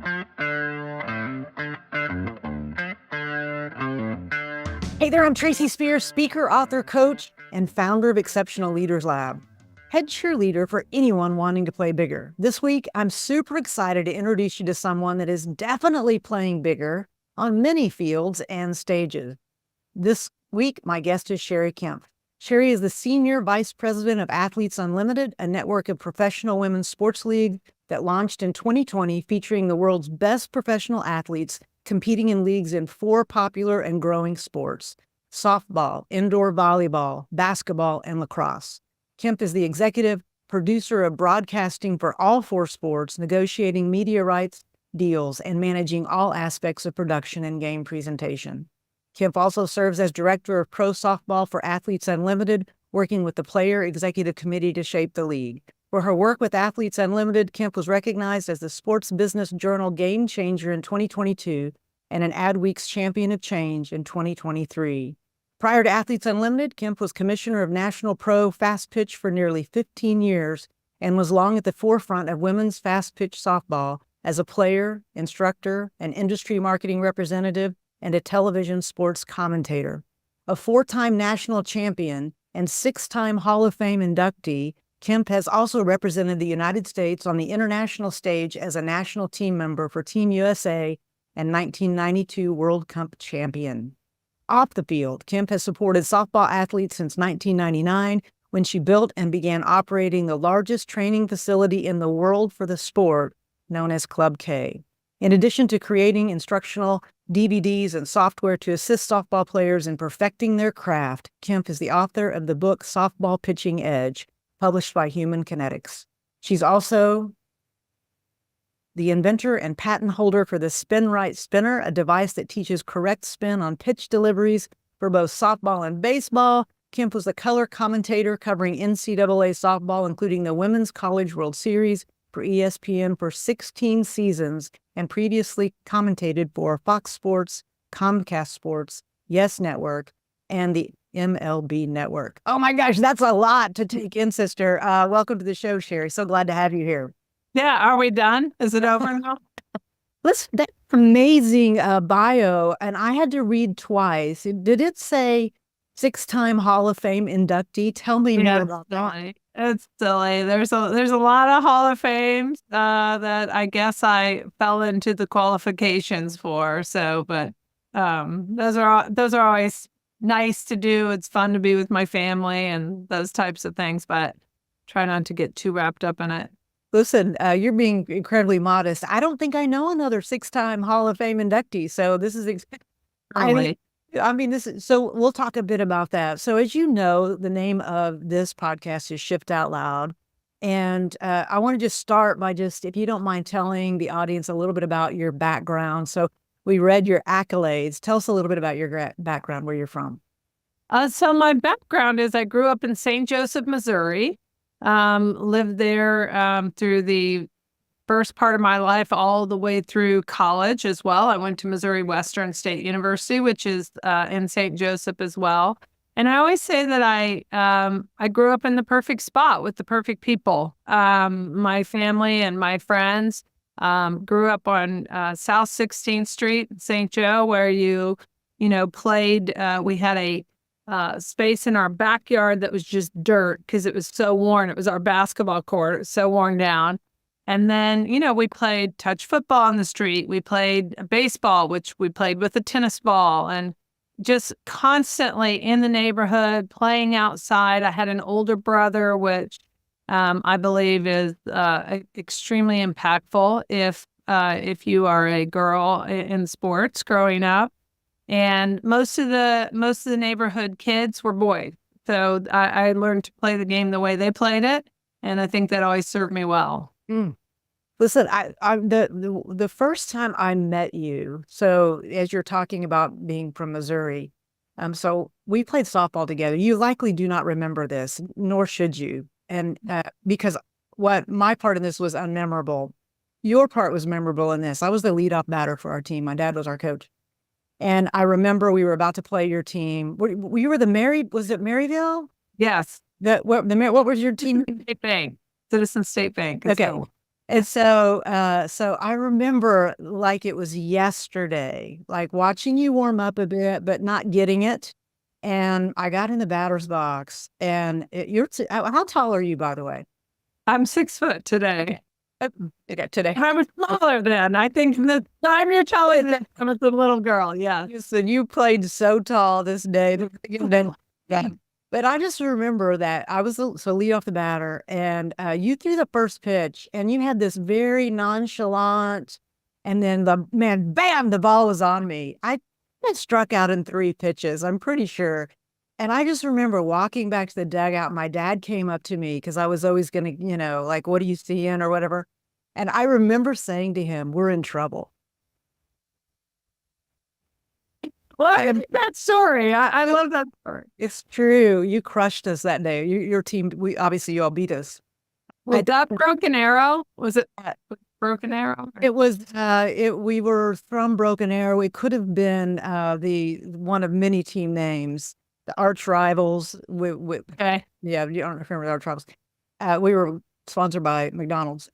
Hey there, I'm Tracy Spears, speaker, author, coach, and founder of Exceptional Leaders Lab, head cheerleader for anyone wanting to play bigger. This week, I'm super excited to introduce you to someone that is definitely playing bigger on many fields and stages. This week, my guest is Cheri Kempf. Cheri is the Senior Vice President of Athletes Unlimited, a network of professional women's sports league that launched in 2020, featuring the world's best professional athletes competing in leagues in 4 popular and growing sports: softball, indoor volleyball, basketball, and lacrosse. Kempf is the executive producer of broadcasting for all 4 sports, negotiating media rights deals, and managing all aspects of production and game presentation. Kempf also serves as director of pro softball for Athletes Unlimited, working with the Player Executive Committee to shape the league. For her work with Athletes Unlimited, Kempf was recognized as the Sports Business Journal Game Changer in 2022 and an Adweek's Champion of Change in 2023. Prior to Athletes Unlimited, Kempf was commissioner of National Pro Fastpitch for nearly 15 years and was long at the forefront of women's fastpitch softball as a player, instructor, an industry marketing representative, and a television sports commentator. A 4-time national champion and 6-time Hall of Fame inductee, Kempf has also represented the United States on the international stage as a national team member for Team USA and 1992 World Cup champion. Off the field, Kempf has supported softball athletes since 1999, when she built and began operating the largest training facility in the world for the sport, known as Club K. In addition to creating instructional DVDs and software to assist softball players in perfecting their craft, Kempf is the author of the book Softball Pitching Edge, published by Human Kinetics. She's also the inventor and patent holder for the Spin Right Spinner, a device that teaches correct spin on pitch deliveries for both softball and baseball. Kempf was the color commentator covering NCAA softball, including the Women's College World Series for ESPN for 16 seasons, and previously commentated for Fox Sports, Comcast Sports, Yes Network, and the MLB Network. Oh my gosh, that's a lot to take in, sister. Welcome to the show, Cheri. So glad to have you here. Yeah, are we done? Is it over now? That's amazing bio, and I had to read twice. Did it say 6-time Hall of Fame inductee? Tell me more about that. It's silly. There's a lot of Hall of Fames that I guess I fell into the qualifications for. So, but those are always nice to do. It's fun to be with my family and those types of things, but try not to get too wrapped up in it. Listen, you're being incredibly modest. I don't think I know another 6-time Hall of Fame inductee. So this is, so we'll talk a bit about that. So as you know, the name of this podcast is Shift Out Loud. And I want to just start by if you don't mind telling the audience a little bit about your background. So we read your accolades. Tell us a little bit about your background, where you're from. So my background is I grew up in St. Joseph, Missouri, lived there through the first part of my life all the way through college as well. I went to Missouri Western State University, which is in St. Joseph as well. And I always say that I grew up in the perfect spot with the perfect people. My family and my friends grew up on South 16th Street in St. Joe, where you played. We had a space in our backyard that was just dirt because it was so worn. It was our basketball court. It was so worn down. And then, we played touch football on the street. We played baseball, which we played with a tennis ball, and just constantly in the neighborhood, playing outside. I had an older brother, which I believe is extremely impactful if you are a girl in sports growing up. And most of the neighborhood kids were boys. So I learned to play the game the way they played it. And I think that always served me well. Mm. Listen, the first time I met you, so as you're talking about being from Missouri, so we played softball together. You likely do not remember this, nor should you. And because what my part in this was unmemorable, your part was memorable in this. I was the leadoff batter for our team. My dad was our coach. And I remember we were about to play your team. You were was it Maryville? Yes. What was your team? State Bank. Citizen State Bank. Okay. So. And so I remember like it was yesterday, like watching you warm up a bit, but not getting it. And I got in the batter's box, and how tall are you, by the way? I'm 6 foot today. Okay, today. I was smaller then. I think the time you're telling that I was a little girl. Yeah. You said you played so tall this day. Yeah. But I just remember that I was so lead off the batter, and you threw the first pitch, and you had this very nonchalant, and then bam, the ball was on me. I had struck out in 3 pitches, I'm pretty sure. And I just remember walking back to the dugout. My dad came up to me because I was always going to, like, what are you seeing or whatever. And I remember saying to him, we're in trouble. Well, that story. I love that story. It's true. You crushed us that day. Your team, you all beat us. Was that Broken Arrow? Was it Broken Arrow? It was, we were from Broken Arrow. It could have been one of many team names, the arch rivals. Okay. Yeah, you don't remember the arch rivals. We were sponsored by McDonald's.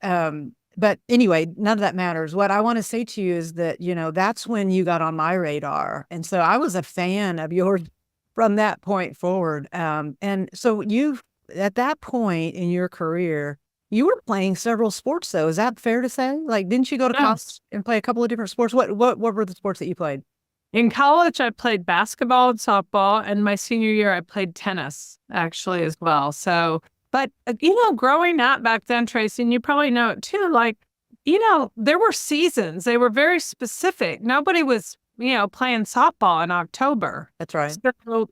But anyway, none of that matters. What I want to say to you is that, that's when you got on my radar. And so I was a fan of yours from that point forward. And so at that point in your career, you were playing several sports, though. Is that fair to say? Like, didn't you go to college and play a couple of different sports? What were the sports that you played? In college, I played basketball and softball. And my senior year, I played tennis, actually, as well. So, but, growing up back then, Tracy, and you probably know it too, like, there were seasons. They were very specific. Nobody was, playing softball in October. That's right. So,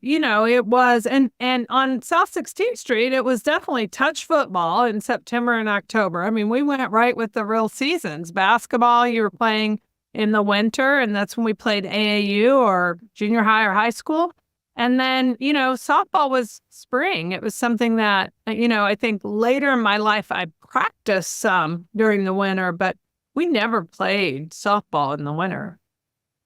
it was, and on South 16th Street, it was definitely touch football in September and October. I mean, we went right with the real seasons. Basketball, you were playing in the winter, and that's when we played AAU or junior high or high school. And then, softball was spring. It was something that, I think later in my life, I practiced some during the winter, but we never played softball in the winter.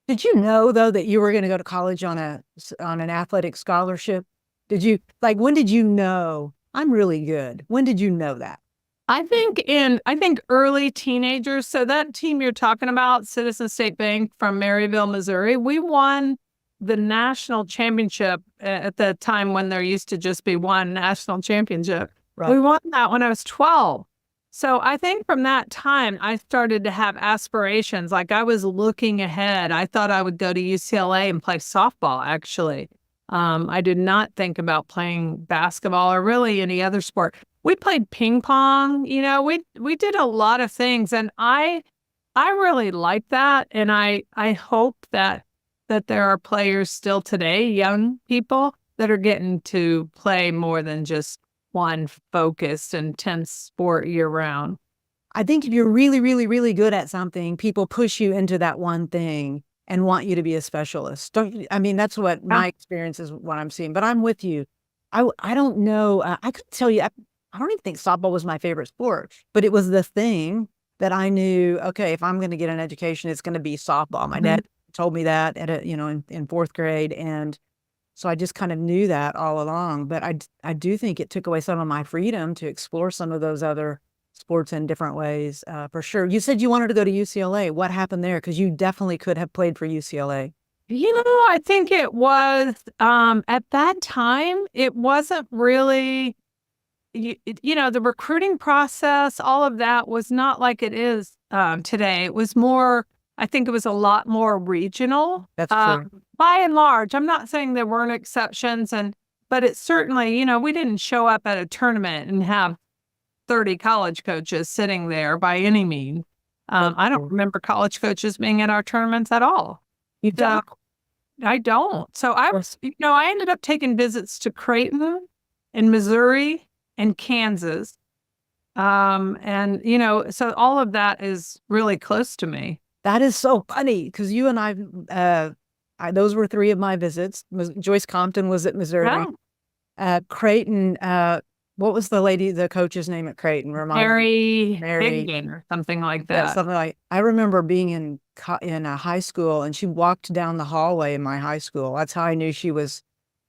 Did you know, though, that you were going to go to college on an athletic scholarship? When did you know I'm really good? When did you know that? I think early teenagers. So that team you're talking about, Citizen State Bank from Maryville, Missouri, we won the national championship at the time when there used to just be one national championship. Right. We won that when I was 12. So I think from that time, I started to have aspirations. Like I was looking ahead. I thought I would go to UCLA and play softball, actually. I did not think about playing basketball or really any other sport. We played ping pong, we did a lot of things. And I really like that. And I hope that there are players still today, young people, that are getting to play more than just one focused, intense sport year round. I think if you're really, really, really good at something, people push you into that one thing and want you to be a specialist. That's what my experience is, what I'm seeing. But I'm with you. I don't know. I could tell you, I don't even think softball was my favorite sport, but it was the thing that I knew, okay, if I'm going to get an education, it's going to be softball. My dad told me that in fourth grade. And so I just kind of knew that all along. But I do think it took away some of my freedom to explore some of those other sports in different ways, for sure. You said you wanted to go to UCLA. What happened there? Because you definitely could have played for UCLA. I think it was, at that time, it wasn't really, the recruiting process, all of that was not like it is today. It was more, I think it was a lot more regional. That's true. By and large, I'm not saying there weren't exceptions, but it certainly, we didn't show up at a tournament and have 30 college coaches sitting there by any means. I don't remember college coaches being at our tournaments at all. You don't? I don't. So I was, I ended up taking visits to Creighton in Missouri and Kansas. So all of that is really close to me. That is so funny because you and I, those were 3 of my visits. Joyce Compton was at Missouri. Yeah. Creighton, what was the coach's name at Creighton? Mary or something like that. Yeah, something like. I remember being in a high school, and she walked down the hallway in my high school. That's how I knew she was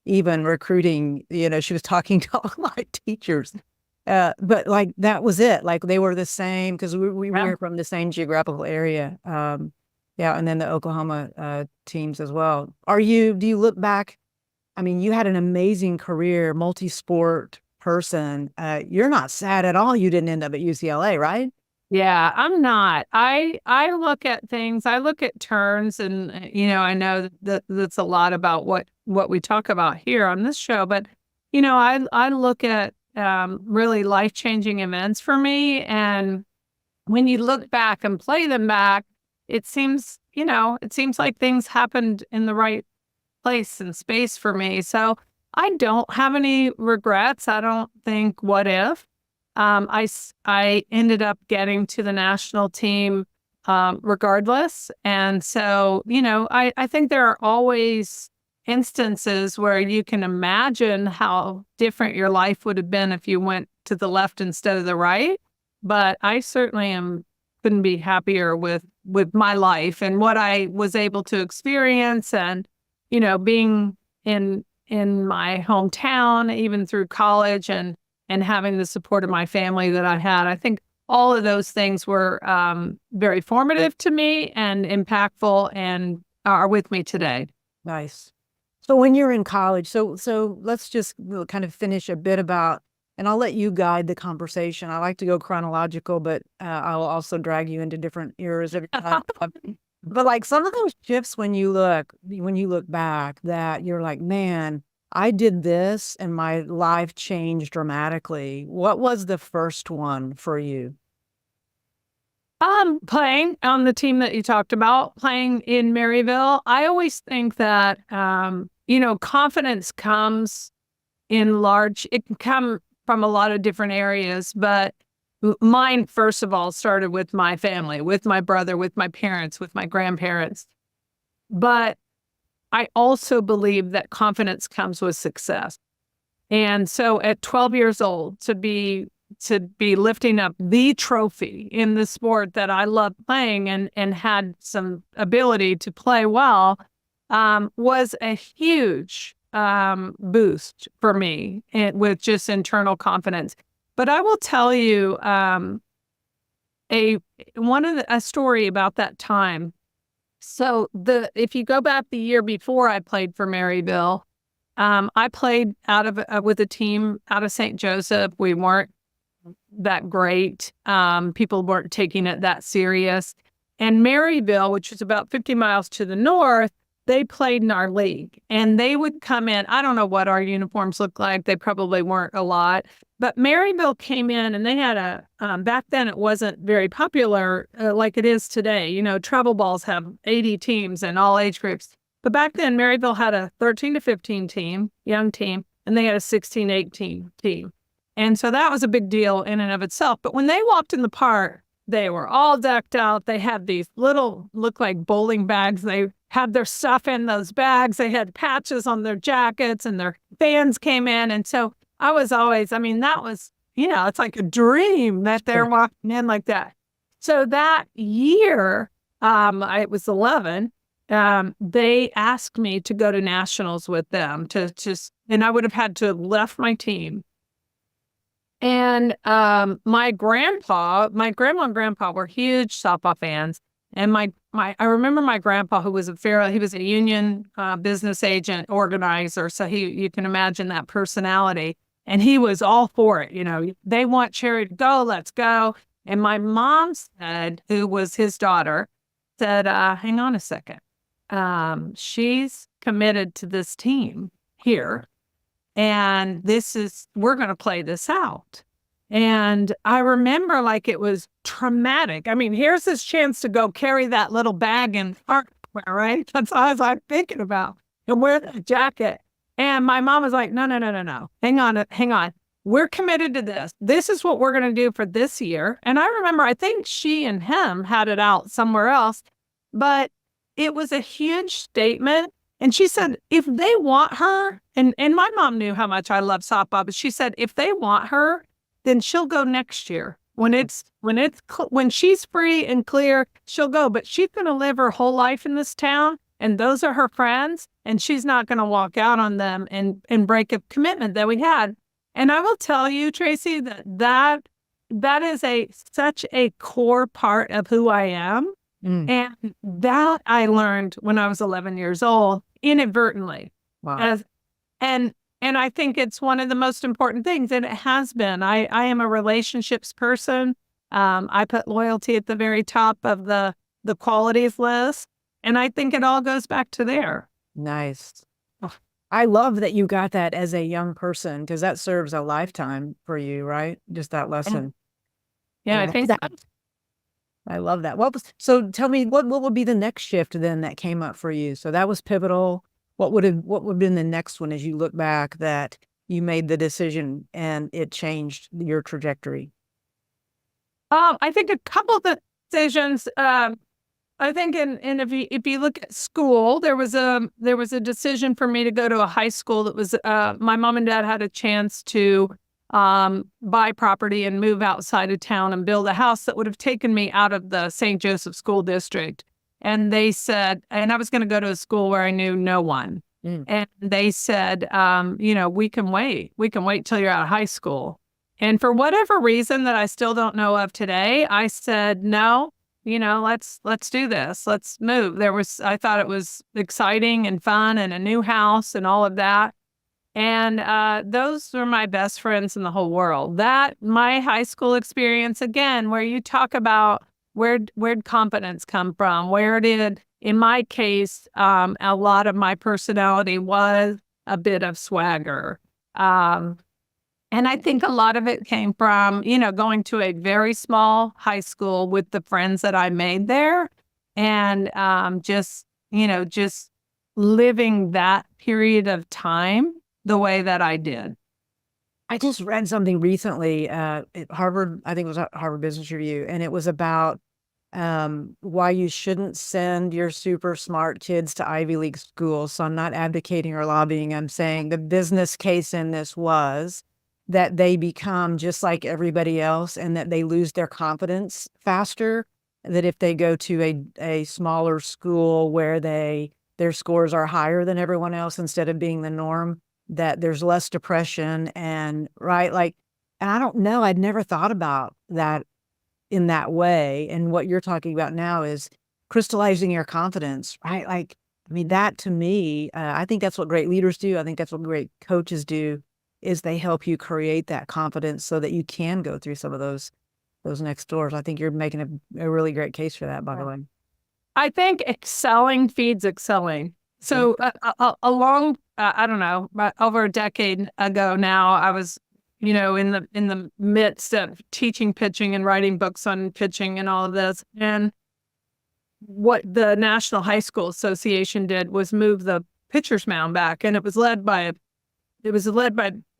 even recruiting. She was talking to all my teachers. But like that was it. Like they were the same because we Yeah. were from the same geographical area. Yeah, and then the Oklahoma teams as well. Do you look back? I mean, you had an amazing career, multi-sport person. You're not sad at all you didn't end up at UCLA, right? Yeah, I'm not. I look at things, I look at turns, and I know that that's a lot about what we talk about here on this show, but I look at really life-changing events for me, and when you look back and play them back, it seems like things happened in the right place and space for me. So I don't have any regrets. I don't think what if. I ended up getting to the national team regardless. And so, I think there are always instances where you can imagine how different your life would have been if you went to the left instead of the right. But I certainly couldn't be happier with my life and what I was able to experience, and being in my hometown even through college, and having the support of my family that I had. I think all of those things were very formative to me and impactful, and are with me today. Nice. So when you're in college, so let's just kind of finish a bit about, and I'll let you guide the conversation. I like to go chronological, but I'll also drag you into different eras of your time. But like some of those shifts when you look back, that you're like, man, I did this and my life changed dramatically. What was the first one for you? Playing on the team that you talked about, playing in Maryville. I always think that confidence comes it can come from a lot of different areas, but mine, first of all, started with my family, with my brother, with my parents, with my grandparents. But I also believe that confidence comes with success. And so at 12 years old, to be lifting up the trophy in the sport that I loved playing and had some ability to play well, was a huge boost for me, with just internal confidence. But I will tell you a story about that time. So if you go back the year before I played for Maryville, I played with a team out of St. Joseph. We weren't that great. People weren't taking it that serious. And Maryville, which was about 50 miles to the north, they played in our league, and they would come in. I don't know what our uniforms looked like. They probably weren't a lot, but Maryville came in, and they had back then it wasn't very popular like it is today. Travel balls have 80 teams in all age groups. But back then, Maryville had a 13 to 15 team, young team, and they had a 16, 18 team. And so that was a big deal in and of itself. But when they walked in the park, they were all decked out. They had these look like bowling bags. They had their stuff in those bags. They had patches on their jackets, and their fans came in. And so I was always, that was, it's like a dream that they're walking in like that. So that year, I was 11. They asked me to go to nationals with them and I would have had to have left my team. And my grandma and grandpa were huge softball fans. And I remember my grandpa, who was he was a union business agent organizer. So you can imagine that personality. And he was all for it. They want Cheri to go, let's go. And my mom said, who was his daughter, said, hang on a second. She's committed to this team here. And we're going to play this out. And I remember like it was traumatic. Here's this chance to go carry that little bag and right? That's all I was thinking about. And wear that jacket. And my mom was like, no. Hang on. We're committed to this. This is what we're going to do for this year. And I remember, I think she and him had it out somewhere else, but it was a huge statement. And she said, if they want her, and my mom knew how much I love softball, but she said, if they want her, then she'll go next year. When she's free and clear, she'll go. But she's going to live her whole life in this town, and those are her friends, and she's not going to walk out on them and break a commitment that we had. And I will tell you, Tracy, that is such a core part of who I am. Mm. And that I learned when I was 11 years old, inadvertently. Wow. And I think it's one of the most important things, and it has been. I am a relationships person. I put loyalty at the very top of the qualities list, and I think it all goes back to there. Nice. I love that you got that as a young person, because that serves a lifetime for you, right? Just that lesson. Yeah, I think that. I love that. So tell me, what would be the next shift then that came up for you? So that was pivotal. What would have been the next one as you look back that you made the decision and it changed your trajectory? I think a couple of decisions. I think if you look at school, there was a decision for me to go to a high school that was my mom and dad had a chance to buy property and move outside of town and build a house that would have taken me out of the St. Joseph School District. And they said, and I was going to go to a school where I knew no one. And they said, we can wait. We can wait till you're out of high school. And for whatever reason that I still don't know of today, I said, no, let's do this. Let's move. I thought it was exciting and fun and a new house and all of that. And those were my best friends in the whole world. My high school experience, again, where you talk about where'd confidence come from? Where did, in my case, a lot of my personality was a bit of swagger. And I think a lot of it came from, going to a very small high school with the friends that I made there, and just living that period of time the way that I did. I just read something recently at Harvard, I think it was at Harvard Business Review, and it was about why you shouldn't send your super smart kids to Ivy League schools. So I'm not advocating or lobbying. I'm saying the business case in this was that they become just like everybody else and that they lose their confidence faster, that if they go to a smaller school where their scores are higher than everyone else instead of being the norm, that there's less depression and and I don't know, I'd never thought about that in that way. And what you're talking about now is crystallizing your confidence, right? That to me, I think that's what great leaders do. I think that's what great coaches do, is they help you create that confidence so that you can go through some of those next doors. I think you're making a really great case for that, by the way. I think excelling feeds excelling. So I don't know, over a decade ago now, I was, in the midst of teaching pitching and writing books on pitching and all of this. And what the National High School Association did was move the pitcher's mound back, and it was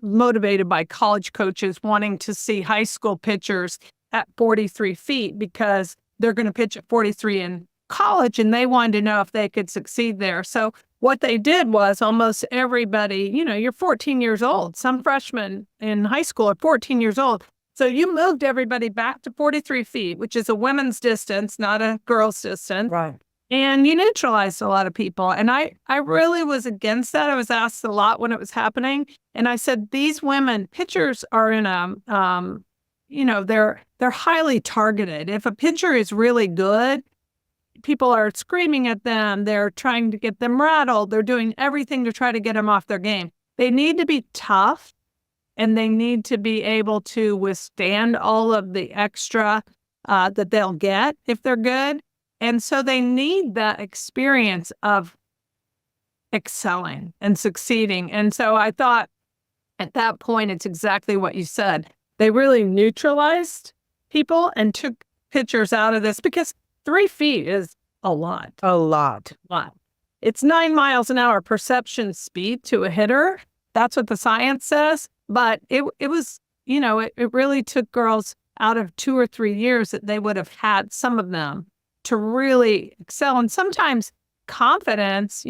motivated by college coaches wanting to see high school pitchers at 43 feet because they're going to pitch at 43 in college, and they wanted to know if they could succeed there. So what they did was almost everybody, you're 14 years old. Some freshmen in high school are 14 years old. So you moved everybody back to 43 feet, which is a women's distance, not a girl's distance. Right. And you neutralized a lot of people. And I really was against that. I was asked a lot when it was happening. And I said, these women, pitchers are in they're highly targeted. If a pitcher is really good, people are screaming at them. They're trying to get them rattled. They're doing everything to try to get them off their game. They need to be tough, and they need to be able to withstand all of the extra that they'll get if they're good. And so they need that experience of excelling and succeeding. And so I thought at that point, it's exactly what you said. They really neutralized people and took pitchers out of this, because 3 feet is a lot. A lot. It's 9 miles an hour perception speed to a hitter. That's what the science says. But it was, it really took girls out of 2 or 3 years that they would have had, some of them, to really excel. And sometimes confidence,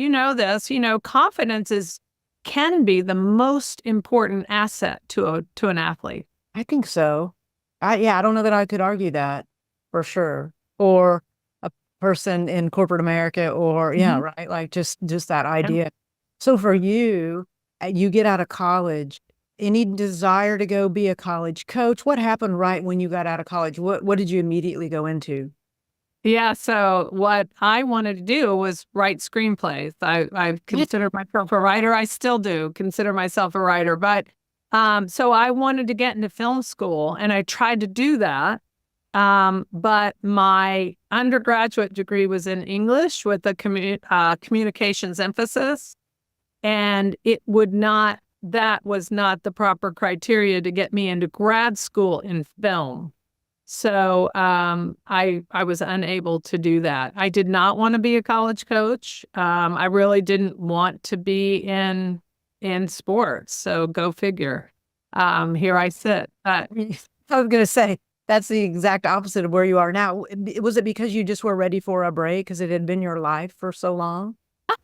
confidence can be the most important asset to an athlete. I think so. I don't know that I could argue that for sure. Or a person in corporate America, or right, just that idea. So for you, you get out of college, Any desire to go be a college coach? What happened right when you got out of college? What did you immediately go into? Yeah, so what I wanted to do was write screenplays. I consider myself a writer. I still do consider myself a writer, but so I wanted to get into film school, and I tried to do that. But my undergraduate degree was in English with a communications emphasis, and that was not the proper criteria to get me into grad school in film. So I was unable to do that. I did not want to be a college coach. I really didn't want to be in sports. So go figure. Here I sit. I was going to say, that's the exact opposite of where you are now. Was it because you just were ready for a break because it had been your life for so long?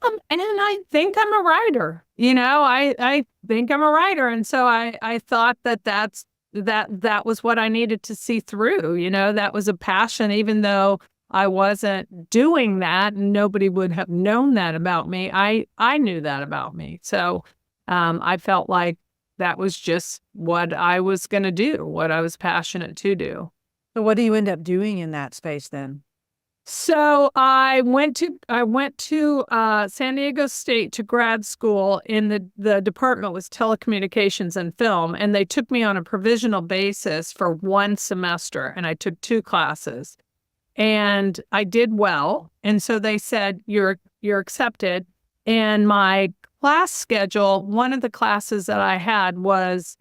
And then I think I'm a writer. I think I'm a writer. And so I thought that was what I needed to see through. That was a passion, even though I wasn't doing that and nobody would have known that about me. I knew that about me. So I felt like that was just what I was going to do, what I was passionate to do. So what do you end up doing in that space then? So I went to San Diego State to grad school. In the department was telecommunications and film, and they took me on a provisional basis for one semester, and I took 2 classes, and I did well. And so they said, you're accepted. And my class schedule, one of the classes that I had was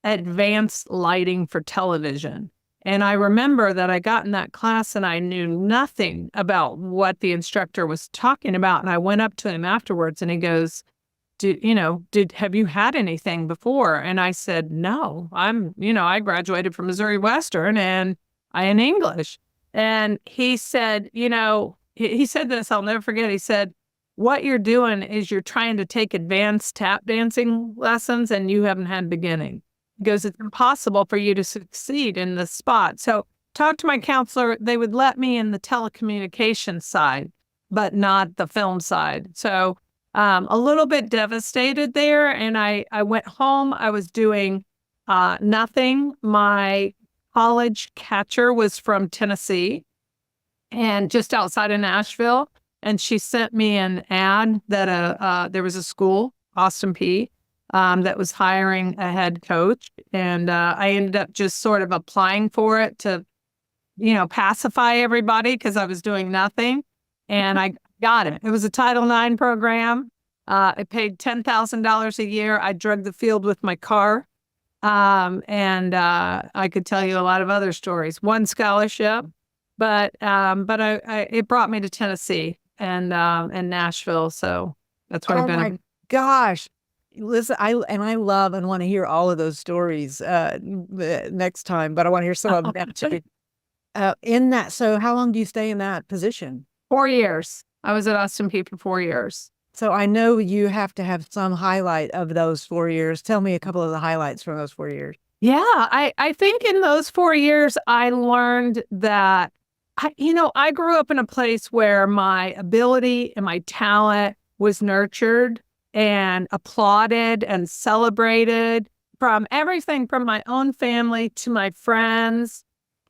advanced lighting for television. And I remember that I got in that class and I knew nothing about what the instructor was talking about. And I went up to him afterwards and he goes, have you had anything before? And I said, no, I graduated from Missouri Western and I in English. And he said, he said this, I'll never forget. He said, what you're doing is you're trying to take advanced tap dancing lessons and you haven't had beginning. He goes, it's impossible for you to succeed in this spot. So talk to my counselor. They would let me in the telecommunications side, but not the film side. So a little bit devastated there. And I went home. I was doing nothing. My college catcher was from Tennessee and just outside of Nashville. And she sent me an ad that there was a school, Austin Peay, that was hiring a head coach. And I ended up just sort of applying for it to, pacify everybody because I was doing nothing. And I got it. It was a Title IX program. I paid $10,000 a year. I drug the field with my car. And I could tell you a lot of other stories. One scholarship, but it brought me to Tennessee and Nashville. So that's where I've been. Oh my gosh. Listen, I love and want to hear all of those stories next time, but I want to hear some of them too. In that, so how long do you stay in that position? 4 years. I was at Austin Peay for 4 years. So I know you have to have some highlight of those 4 years. Tell me a couple of the highlights from those 4 years. Yeah, I think in those 4 years, I learned that, I grew up in a place where my ability and my talent was nurtured and applauded and celebrated from everything from my own family to my friends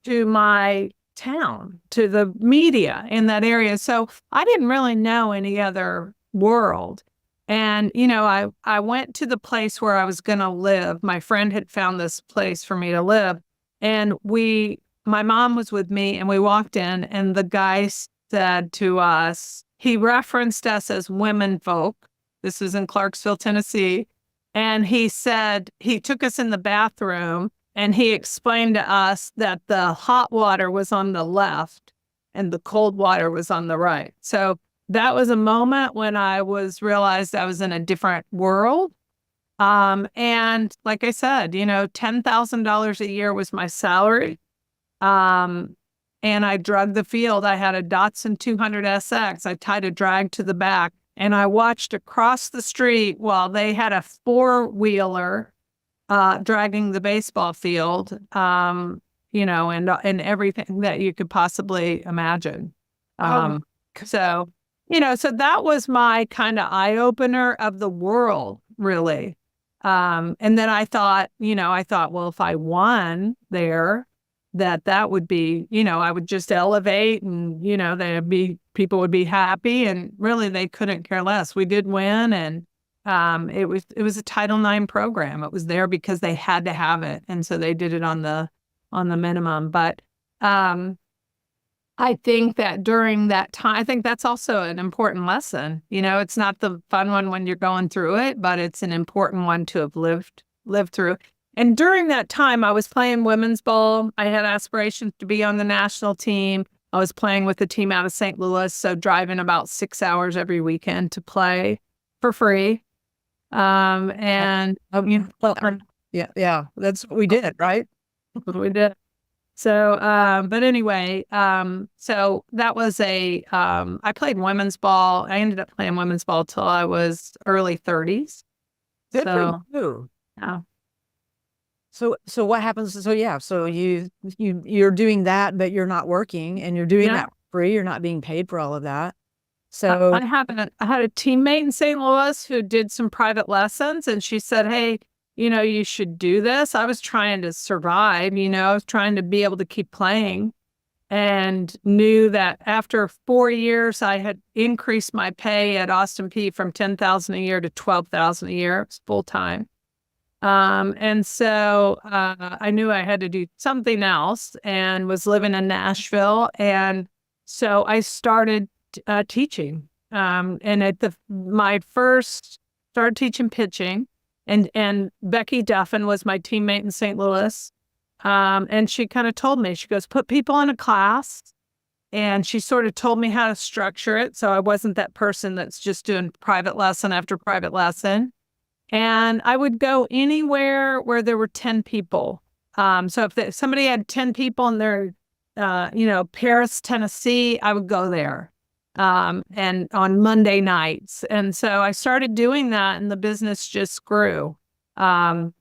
to my town to the media in that area. So I didn't really know any other world. And, I went to the place where I was going to live. My friend had found this place for me to live. And my mom was with me and we walked in and the guy said to us, he referenced us as women folk. This was in Clarksville, Tennessee. And he said, he took us in the bathroom and he explained to us that the hot water was on the left and the cold water was on the right. So that was a moment when I realized I was in a different world. And like I said, $10,000 a year was my salary. And I drugged the field. I had a Datsun 200 SX. I tied a drag to the back. And I watched across the street while they had a 4-wheeler dragging the baseball field, and everything that you could possibly imagine. So that was my kind of eye-opener of the world, really. And then I thought, well, if I won there, that would be, I would just elevate and, people would be happy, and really they couldn't care less. We did win, and it was a Title IX program. It was there because they had to have it. And so they did it on the minimum. But I think that during that time, I think that's also an important lesson. It's not the fun one when you're going through it, but it's an important one to have lived through. And during that time, I was playing women's ball. I had aspirations to be on the national team. I was playing with a team out of St. Louis, so driving about 6 hours every weekend to play for free. Yeah, that's what we did, right? What we did. So, but anyway, so that was I played women's ball. I ended up playing women's ball till I was early 30s. Good for you. Yeah. So what happens? So you're doing that, but you're not working, and you're doing that for free. You're not being paid for all of that. So I had a teammate in St. Louis who did some private lessons, and she said, "Hey, you should do this." I was trying to survive, I was trying to be able to keep playing, and knew that after 4 years, I had increased my pay at Austin Peay from $10,000 a year to $12,000 a year. It was full time. And so I knew I had to do something else, and was living in Nashville. And so I started teaching. And my first started teaching pitching, and Becky Duffin was my teammate in St. Louis. And she kind of told me, she goes, put people in a class. And she sort of told me how to structure it. So I wasn't that person that's just doing private lesson after private lesson. And I would go anywhere where there were 10 people. So if somebody had 10 people in their, Paris, Tennessee, I would go there. And on Monday nights. And so I started doing that, and the business just grew. And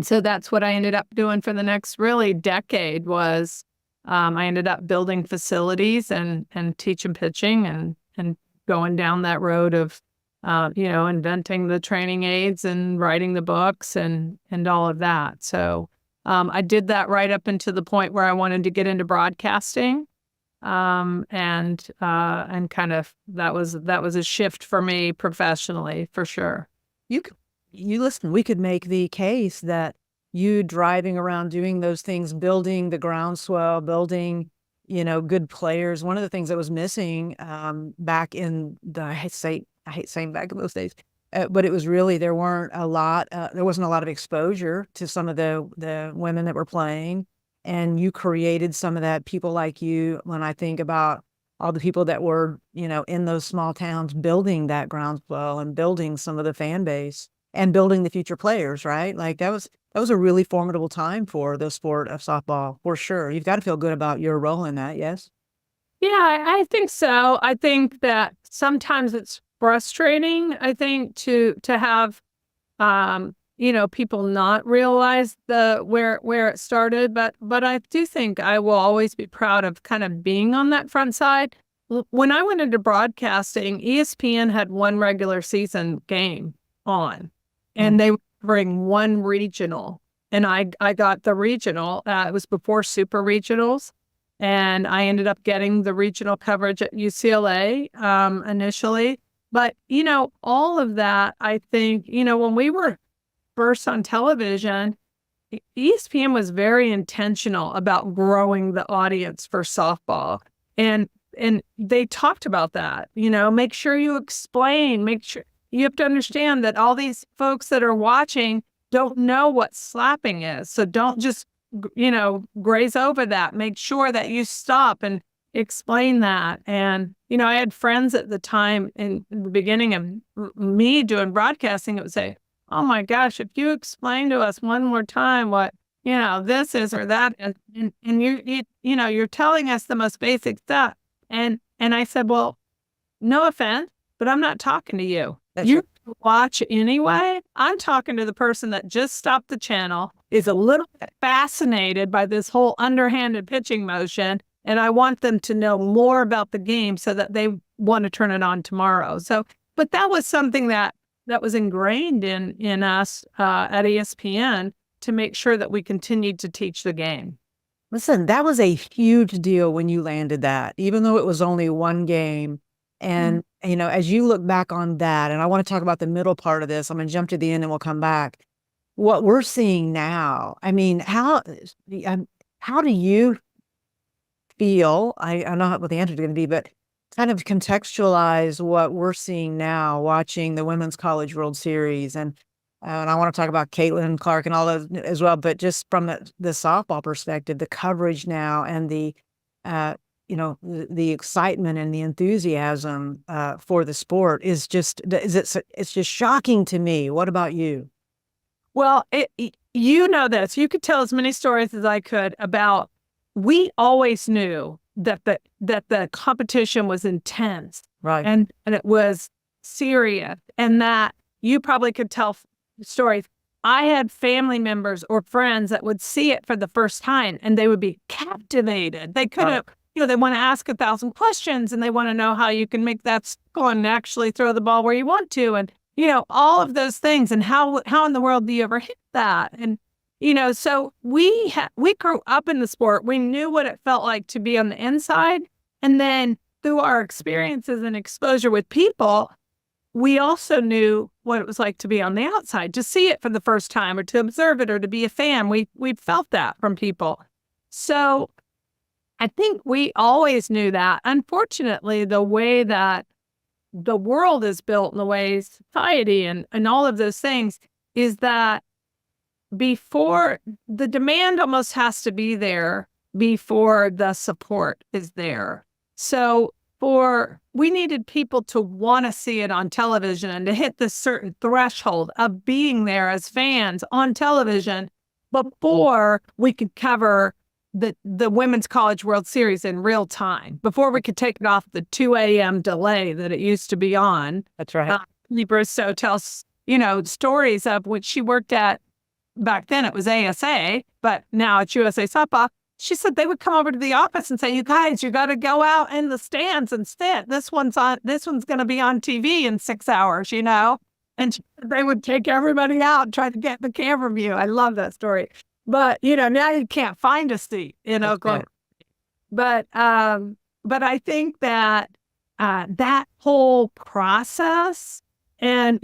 so that's what I ended up doing for the next really decade was, I ended up building facilities and teaching pitching and going down that road of, inventing the training aids and writing the books and all of that. So I did that right up until the point where I wanted to get into broadcasting. And kind of that was a shift for me professionally, for sure. Listen, we could make the case that you driving around doing those things, building the groundswell, building, good players. One of the things that was missing back in I hate saying back in those days, but it was really there wasn't a lot of exposure to some of the women that were playing. And you created some of that, people like you, when I think about all the people that were, in those small towns building that groundswell and building some of the fan base and building the future players, right? Like that was a really formidable time for the sport of softball, for sure. You've got to feel good about your role in that, yes? Yeah, I think so. I think that sometimes it's frustrating, I think, to have people not realize where it started, but I do think I will always be proud of kind of being on that front side. When I went into broadcasting, ESPN had one regular season game on, and they would bring one regional, and I got the regional. It was before super regionals, and I ended up getting the regional coverage at UCLA initially. But all of that, I think, when we were first on television, ESPN was very intentional about growing the audience for softball. And they talked about that, make sure you explain, make sure you have to understand that all these folks that are watching don't know what slapping is. So don't just, graze over that. Make sure that you stop and explain that. And, I had friends at the time in the beginning of me doing broadcasting, it would say, oh my gosh, if you explain to us one more time what, this is or that, and you're telling us the most basic stuff. And I said, well, no offense, but I'm not talking to you. You watch anyway. I'm talking to the person that just stopped the channel, is a little bit fascinated by this whole underhanded pitching motion, and I want them to know more about the game so that they want to turn it on tomorrow. So, but that was something that that was ingrained in us at ESPN to make sure that we continued to teach the game. Listen, that was a huge deal when you landed that, even though it was only one game. And, as you look back on that, and I want to talk about the middle part of this, I'm going to jump to the end and we'll come back. What we're seeing now, I mean, how do you feel? I don't know what the answer is going to be, but kind of contextualize what we're seeing now watching the Women's College World Series. And I want to talk about Caitlin Clark and all those as well, but just from the softball perspective, the coverage now and the excitement and the enthusiasm for the sport it's just shocking to me. What about you? Well, this. You could tell as many stories as I could about. We always knew that the competition was intense, right, and it was serious, and that you probably could tell stories. I had family members or friends that would see it for the first time, and they would be captivated. They couldn't. They want to ask 1,000 questions, and they want to know how you can make that go and actually throw the ball where you want to, and all of those things, and how in the world do you ever hit that? And so we grew up in the sport. We knew what it felt like to be on the inside, and then through our experiences and exposure with people, we also knew what it was like to be on the outside, to see it for the first time, or to observe it, or to be a fan. We felt that from people. So I think we always knew that. Unfortunately, the way that the world is built and the way society and all of those things is that before the demand almost has to be there before the support is there. So we needed people to want to see it on television and to hit this certain threshold of being there as fans on television before we could cover the Women's College World Series in real time, before we could take it off the 2 a.m. delay that it used to be on. That's right. Lee Bristow tells, stories of when she worked at, back then it was ASA, but now it's USA Softball. She said they would come over to the office and say, "You guys, you got to go out in the stands and sit. This one's going to be on TV in 6 hours, And they would take everybody out and try to get the camera view. I love that story. But, now you can't find a seat in Oklahoma. But I think that that whole process, and,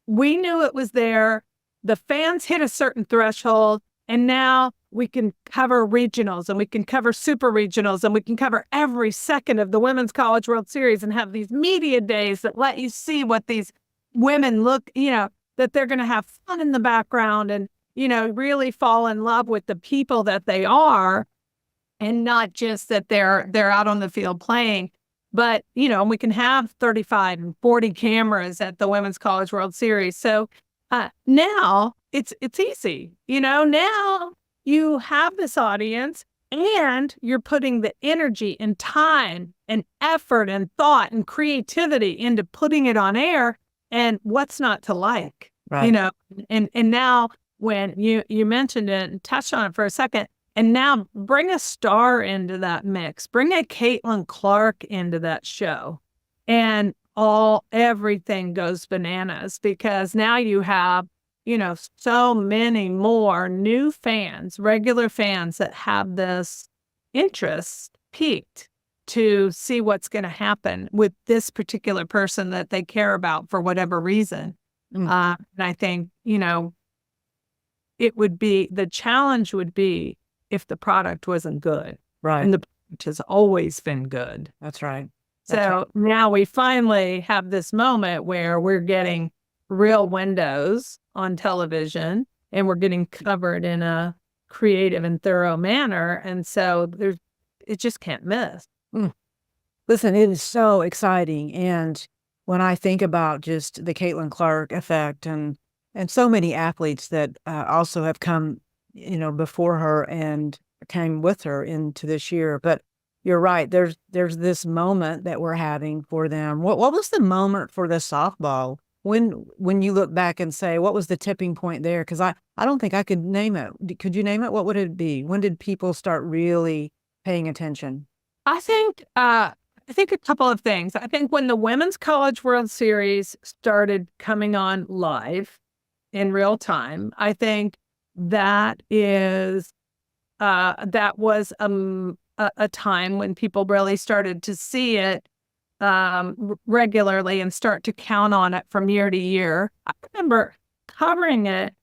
we knew it was there. The fans hit a certain threshold, and now we can cover regionals, and we can cover super regionals, and we can cover every second of the Women's College World Series and have these media days that let you see what these women look, that they're going to have fun in the background and, really fall in love with the people that they are, and not just that they're out on the field playing. But, we can have 35 and 40 cameras at the Women's College World Series. So now it's easy. Now you have this audience, and you're putting the energy and time and effort and thought and creativity into putting it on air. And what's not to like, right. And now when you mentioned it and touched on it for a second, and now bring a star into that mix, bring a Caitlin Clark into that show, and everything goes bananas, because now you have, so many more new fans, regular fans that have this interest peaked to see what's going to happen with this particular person that they care about for whatever reason. And I think, the challenge would be if the product wasn't good. Right. And the product has always been good. That's right. So now we finally have this moment where we're getting real windows on television, and we're getting covered in a creative and thorough manner. And so it just can't miss. Listen, it is so exciting. And when I think about just the Caitlin Clark effect and so many athletes that also have come, before her and came with her into this year. But you're right. There's this moment that we're having for them. What was the moment for the softball? When you look back and say, what was the tipping point there? Because I don't think I could name it. Could you name it? What would it be? When did people start really paying attention? I think I think a couple of things. I think when the Women's College World Series started coming on live in real time, I think that was a time when people really started to see it regularly and start to count on it from year to year. I remember covering it,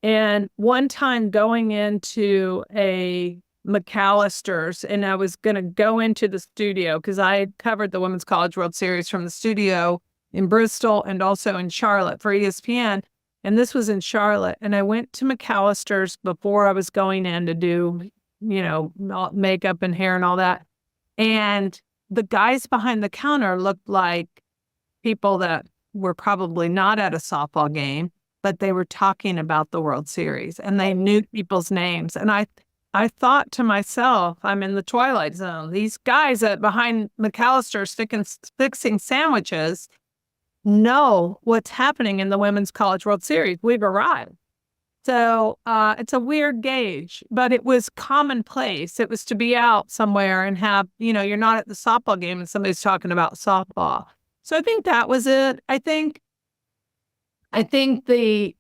and one time going into a McAllister's, and I was going to go into the studio because I had covered the Women's College World Series from the studio in Bristol and also in Charlotte for ESPN. And this was in Charlotte. And I went to McAllister's before I was going in to do, makeup and hair and all that. And the guys behind the counter looked like people that were probably not at a softball game, but they were talking about the World Series and they knew people's names. And I thought to myself, I'm in the twilight zone. These guys behind McAllister's fixing sandwiches know what's happening in the Women's College World Series. We've arrived. So it's a weird gauge, but it was commonplace. It was to be out somewhere and have, you're not at the softball game and somebody's talking about softball. So I think that was it. I think the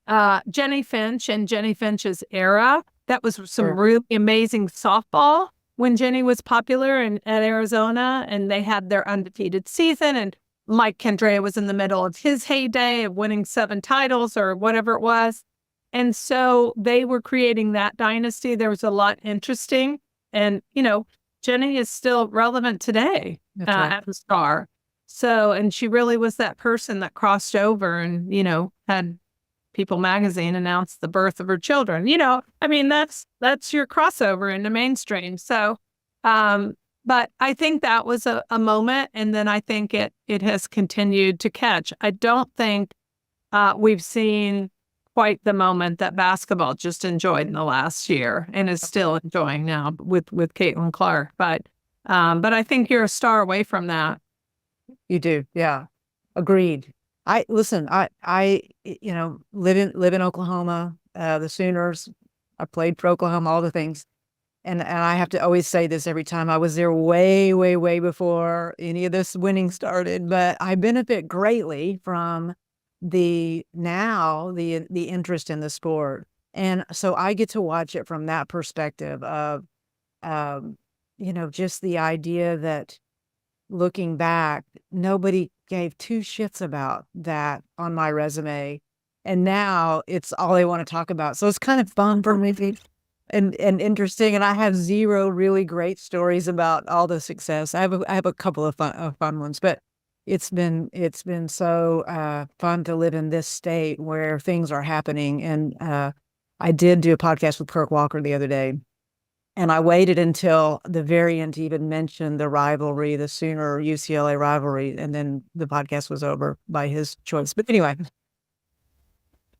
Jenny Finch and Jenny Finch's era, that was some really amazing softball when Jenny was popular at Arizona, and they had their undefeated season, and Mike Kendrea was in the middle of his heyday of winning 7 titles or whatever it was. And so they were creating that dynasty. There was a lot interesting. And, Jenny is still relevant today as a star. So, and she really was that person that crossed over and, had People magazine announce the birth of her children. That's your crossover into mainstream. So, but I think that was a moment. And then I think it has continued to catch. I don't think we've seen quite the moment that basketball just enjoyed in the last year and is still enjoying now with Caitlin Clark. But I think you're a star away from that. You do. Yeah. Agreed. I live in Oklahoma, the Sooners. I played for Oklahoma, all the things. And I have to always say this every time. I was there way, way, way before any of this winning started, but I benefit greatly from the interest in the sport. And so I get to watch it from that perspective of, just the idea that looking back, nobody gave 2 shits about that on my resume. And now it's all they want to talk about. So it's kind of fun for me and interesting. And I have 0 really great stories about all the success. I have a couple of fun ones, but it's been so fun to live in this state where things are happening. And I did do a podcast with Kirk Walker the other day. And I waited until the very end to even mention the rivalry, the Sooner UCLA rivalry, and then the podcast was over by his choice. But anyway,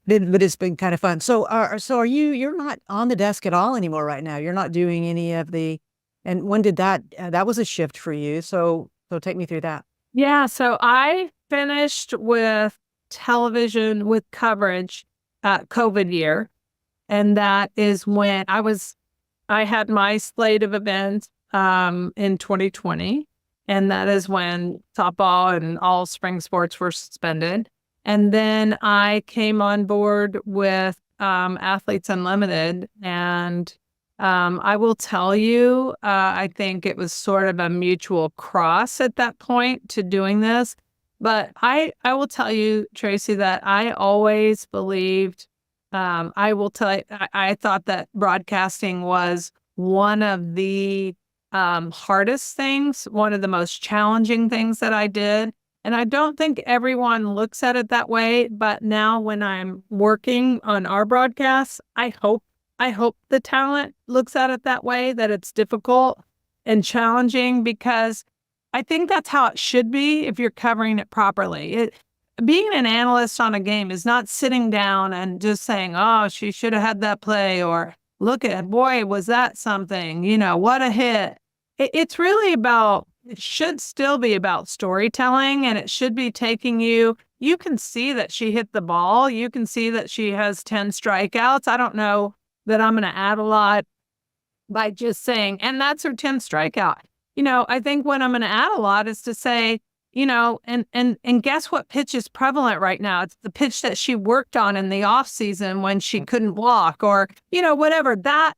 but it's been kind of fun. So are you're not on the desk at all anymore right now? You're not doing any of the, and when did that was a shift for you? So take me through that. Yeah. So I finished with television with coverage COVID year. And that is when I had my slate of events in 2020, and that is when softball and all spring sports were suspended. And then I came on board with Athletes Unlimited, and I will tell you, I think it was sort of a mutual cross at that point to doing this. But I will tell you, Tracy, that I always believed, I thought that broadcasting was one of the hardest things, one of the most challenging things that I did. And I don't think everyone looks at it that way. But now when I'm working on our broadcasts, I hope the talent looks at it that way, that it's difficult and challenging, because I think that's how it should be if you're covering it properly. Being an analyst on a game is not sitting down and just saying, oh, she should have had that play, or look at, boy, was that something, what a hit. It's really it should still be about storytelling, and it should be taking you can see that she hit the ball. You can see that she has 10 strikeouts. I don't know that I'm going to add a lot by just saying, and that's her 10th strikeout. I think what I'm going to add a lot is to say, and guess what pitch is prevalent right now? It's the pitch that she worked on in the off season when she couldn't walk, or, whatever. That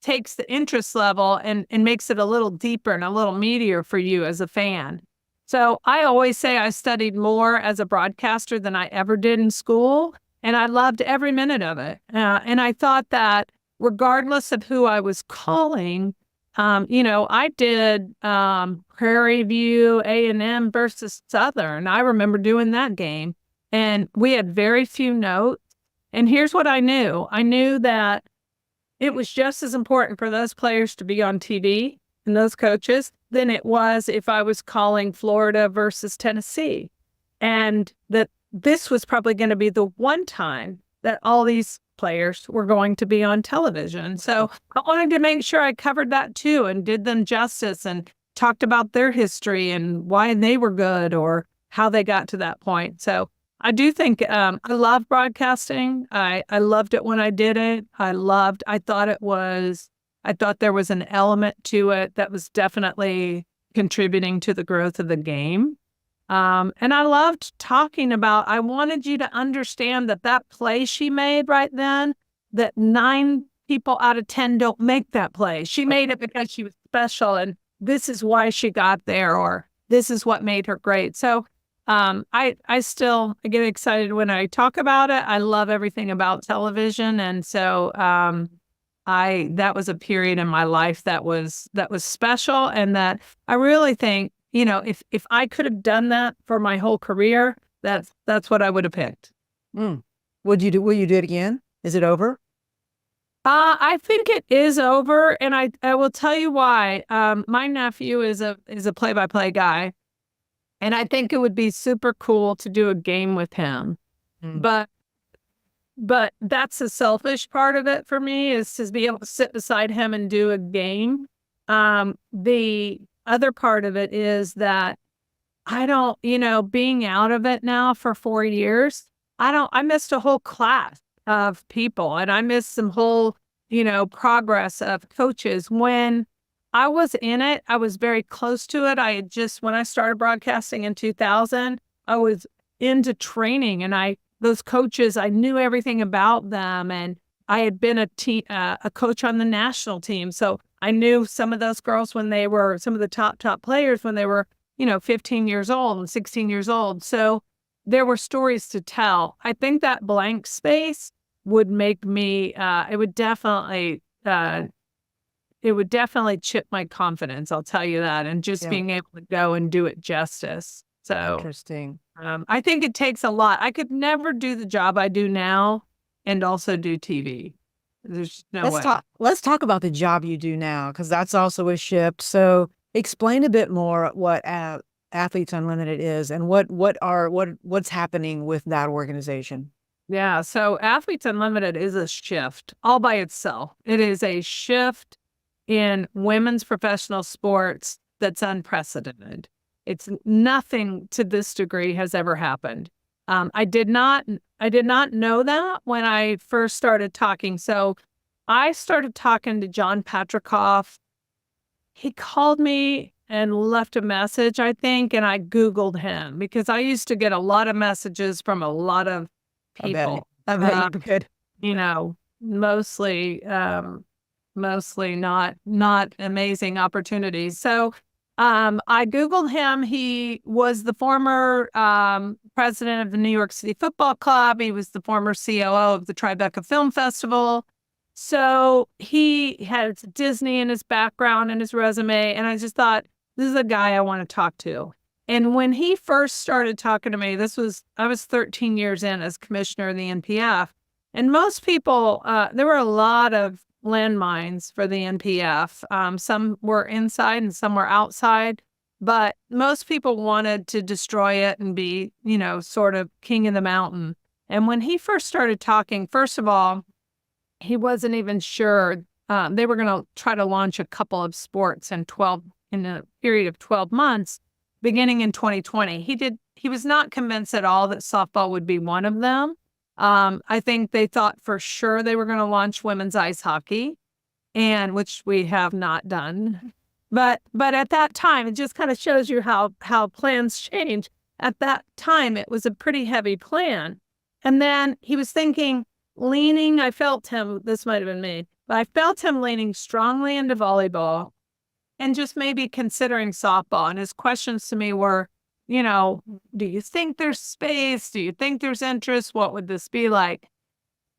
takes the interest level and makes it a little deeper and a little meatier for you as a fan. So I always say I studied more as a broadcaster than I ever did in school, and I loved every minute of it. And I thought that regardless of who I was calling, I did Prairie View A&M versus Southern. I remember doing that game, and we had very few notes. And here's what I knew. I knew that it was just as important for those players to be on TV and those coaches than it was if I was calling Florida versus Tennessee. And that this was probably going to be the one time that all these players were going to be on television. So I wanted to make sure I covered that too and did them justice and talked about their history and why they were good or how they got to that point. So I do think I love broadcasting. I loved it when I did it. I thought there was an element to it that was definitely contributing to the growth of the game. And I loved talking about, I wanted you to understand that play she made right then, that 9 people out of 10 don't make that play. She made it because she was special, and this is why she got there, or this is what made her great. So I get excited when I talk about it. I love everything about television. And so that was a period in my life that was special, and that I really think, if I could have done that for my whole career, that's what I would have picked. Will you do it again? Is it over? I think it is over, and I will tell you why. My nephew is a play-by-play guy, and I think it would be super cool to do a game with him. But that's the selfish part of it for me, is to be able to sit beside him and do a game. The other part of it is that I don't, being out of it now for 4 years, I missed a whole class of people, and I missed some whole, progress of coaches. When I was in it, I was very close to it. When I started broadcasting in 2000, I was into training, and those coaches, I knew everything about them, and I had been a coach on the national team. So I knew some of those girls when they were some of the top players when they were, 15 years old and 16 years old. So there were stories to tell. I think that blank space would make me, it would definitely chip my confidence. I'll tell you that. And just being able to go and do it justice. So interesting. I think it takes a lot. I could never do the job I do now and also do TV. There's no way. Let's talk about the job you do now, because that's also a shift. So explain a bit more what Athletes Unlimited is and what's happening with that organization. Yeah, so Athletes Unlimited is a shift all by itself. It is a shift in women's professional sports that's unprecedented. It's nothing to this degree has ever happened. I did not know that when I first started talking. So I started talking to John Patricoff. He called me and left a message, I think, and I Googled him because I used to get a lot of messages from a lot of people. I bet you could. Mostly not amazing opportunities. So I Googled him. He was the former president of the New York City Football Club. He was the former COO of the Tribeca Film Festival. So he had Disney in his background and his resume. And I just thought, this is a guy I want to talk to. And when he first started talking to me, I was 13 years in as commissioner of the NPF. And most people, there were a lot of landmines for the NPF. Some were inside and some were outside, but most people wanted to destroy it and be, sort of king of the mountain. And when he first started talking, first of all, he wasn't even sure. They were going to try to launch a couple of sports in a period of 12 months, beginning in 2020. He was not convinced at all that softball would be one of them. I think they thought for sure they were going to launch women's ice hockey, which we have not done. But at that time, it just kind of shows you how plans change. At that time, it was a pretty heavy plan. And then he was leaning, I felt him, this might have been me, but I felt him leaning strongly into volleyball and just maybe considering softball. And his questions to me were, do you think there's space? Do you think there's interest? What would this be like?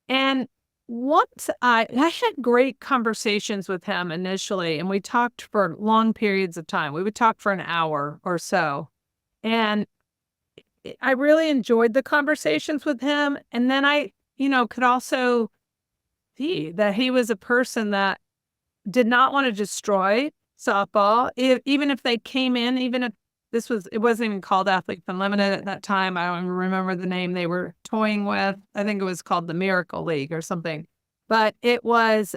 And once I had great conversations with him initially, and we talked for long periods of time. We would talk for an hour or so. And I really enjoyed the conversations with him. And then I, could also see that he was a person that did not want to destroy softball. Even if they came in, even if it wasn't even called Athletes Unlimited at that time. I don't even remember the name they were toying with. I think it was called the Miracle League or something. But it was,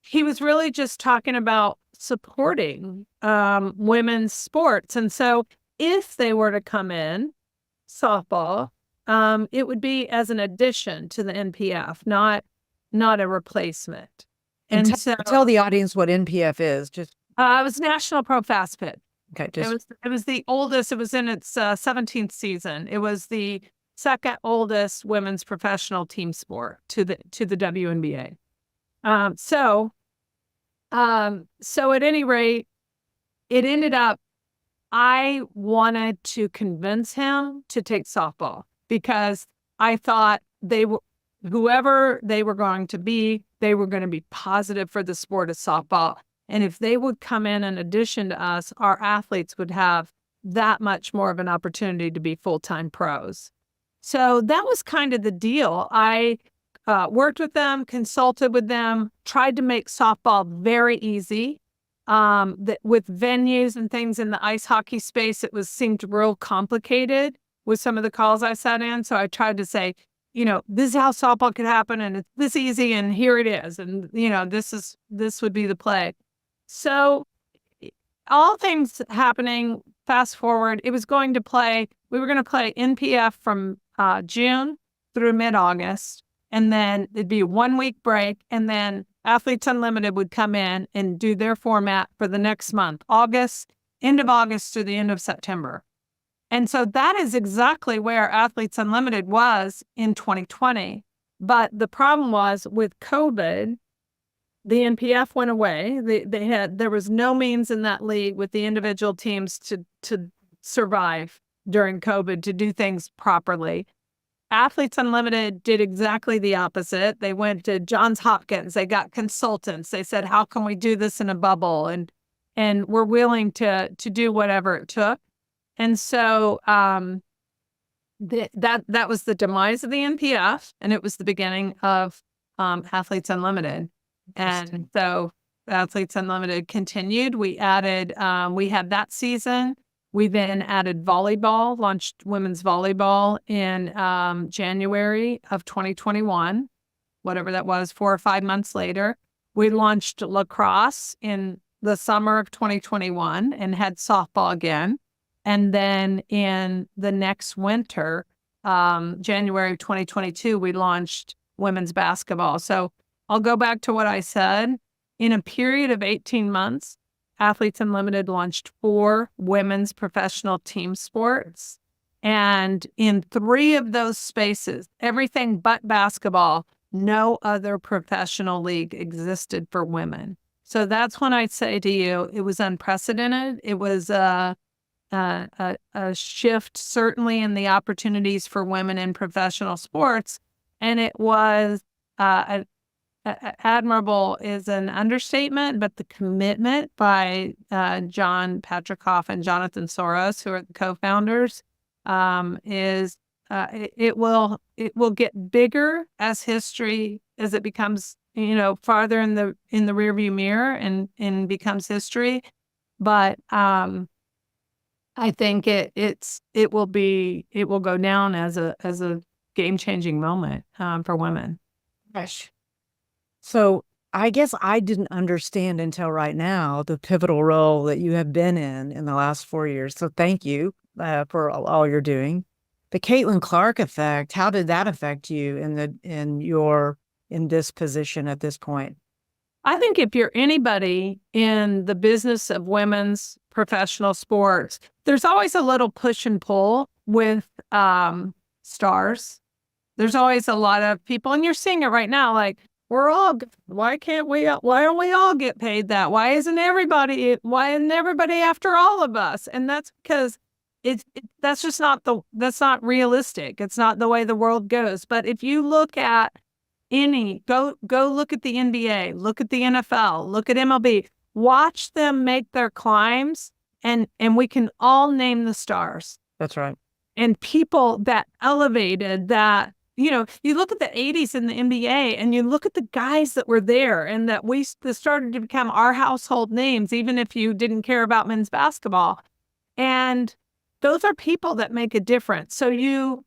he was really just talking about supporting women's sports. And so if they were to come in, softball, it would be as an addition to the NPF, not a replacement. And so tell the audience what NPF is. Just it was National Pro Fastpitch. Okay, it was the oldest. It was in its 17th season. It was the second oldest women's professional team sport to the WNBA. So at any rate, it ended up, I wanted to convince him to take softball because I thought whoever they were going to be positive for the sport of softball. And if they would come in addition to us, our athletes would have that much more of an opportunity to be full-time pros. So that was kind of the deal. I worked with them, consulted with them, tried to make softball very easy. With venues and things in the ice hockey space, seemed real complicated with some of the calls I sat in. So I tried to say, this is how softball could happen, and it's this easy, and here it is, and this would be the play. So all things happening, fast forward, we were going to play NPF from June through mid-August, and then it'd be a 1-week break, and then Athletes Unlimited would come in and do their format for the next month, end of August to the end of September. And so that is exactly where Athletes Unlimited was in 2020. But the problem was with COVID, the NPF went away. There was no means in that league with the individual teams to survive during COVID, to do things properly. Athletes Unlimited did exactly the opposite. They went to Johns Hopkins. They got consultants. They said, how can we do this in a bubble? And we're willing to do whatever it took. And so that was the demise of the NPF, and it was the beginning of Athletes Unlimited. And so Athletes Unlimited continued. We had that season. We then added volleyball, launched women's volleyball in January of 2021, whatever that was, 4 or 5 months later. We launched lacrosse in the summer of 2021 and had softball again. And then in the next winter, January 2022, we launched women's basketball. So I'll go back to what I said. In a period of 18 months, Athletes Unlimited launched 4 women's professional team sports. And in 3 of those spaces, everything but basketball, no other professional league existed for women. So that's when I say to you, it was unprecedented. It was a shift, certainly, in the opportunities for women in professional sports. And it was admirable is an understatement, but the commitment by John Patrickhoff and Jonathan Soros, who are the co-founders, is it will get bigger as it becomes farther in the rearview mirror and becomes history. But I think it will go down as a game-changing moment for women. Gosh. So I guess I didn't understand until right now the pivotal role that you have been in the last 4 years. So thank you for all you're doing. The Caitlin Clark effect, how did that affect you in this position at this point? I think if you're anybody in the business of women's professional sports, there's always a little push and pull with stars. There's always a lot of people, and you're seeing it right now. Like, why don't we all get paid that? Why isn't everybody after all of us? And that's because that's not realistic. It's not the way the world goes. But if you look at go look at the NBA, look at the NFL, look at MLB, watch them make their climbs, and we can all name the stars. That's right. And people that elevated that, you look at the 80s in the NBA and you look at the guys that were there and that started to become our household names, even if you didn't care about men's basketball. And those are people that make a difference. So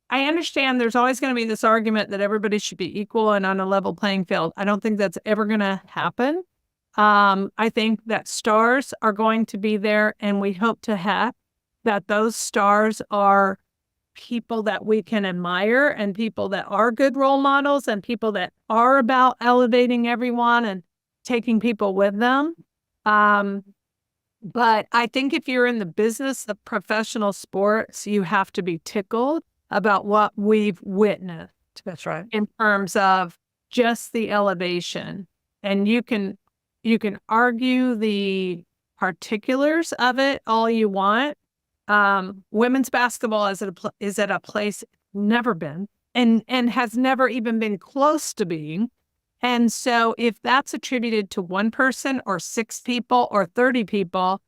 I understand there's always going to be this argument that everybody should be equal and on a level playing field. I don't think that's ever going to happen. I think that stars are going to be there, and we hope to have that those stars are people that we can admire and people that are good role models and people that are about elevating everyone and taking people with them. But I think if you're in the business of professional sports, you have to be tickled about what we've witnessed. That's right. In terms of just the elevation. And you can argue the particulars of it all you want. Women's basketball is at a place it's never been and has never even been close to being. And so if that's attributed to one person or 6 people or 30 people,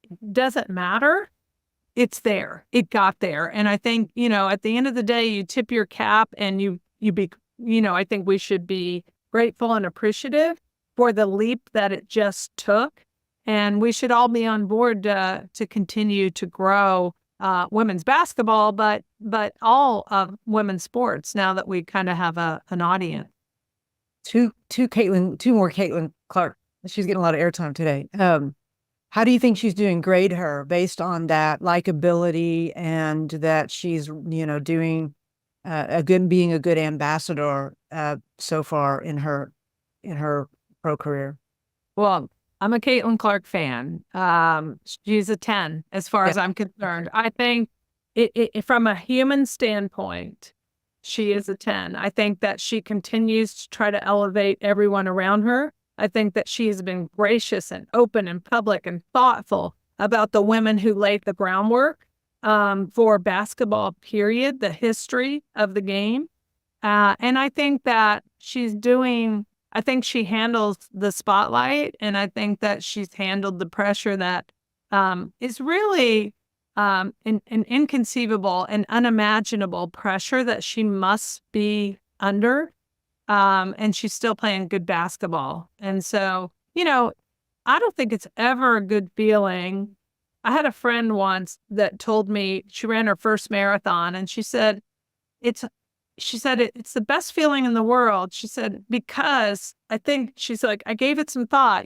it doesn't matter. It's there. It got there. And I think, at the end of the day, you tip your cap and I think we should be grateful and appreciative for the leap that it just took. And we should all be on board to continue to grow women's basketball, but all of women's sports now that we kind of have an audience. Two more Caitlin Clark. She's getting a lot of airtime today. How do you think she's doing? Grade her based on that likability and that she's, doing being a good ambassador so far in her pro career. Well, I'm a Caitlin Clark fan. She's a 10 as far as I'm concerned. I think from a human standpoint, she is a 10. I think that she continues to try to elevate everyone around her. I think that she has been gracious and open and public and thoughtful about the women who laid the groundwork for basketball, period, the history of the game. And I think that I think she handles the spotlight, and I think that she's handled the pressure that is really an inconceivable and unimaginable pressure that she must be under. And she's still playing good basketball. And so, I don't think it's ever a good feeling. I had a friend once that told me she ran her first marathon, and she said, it's the best feeling in the world. She said, because she's like, I gave it some thought,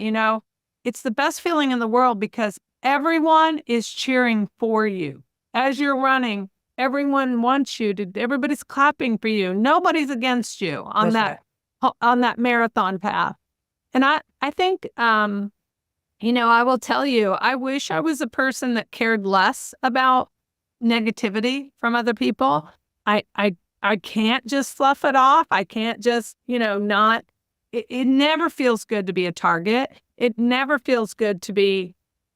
it's the best feeling in the world because everyone is cheering for you. As you're running, everyone wants you to, everybody's clapping for you. Nobody's against you on that marathon path. And I think, I will tell you, I wish I was a person that cared less about negativity from other people. I can't just fluff it off. I can't just, not. It never feels good to be a target. It never feels good to be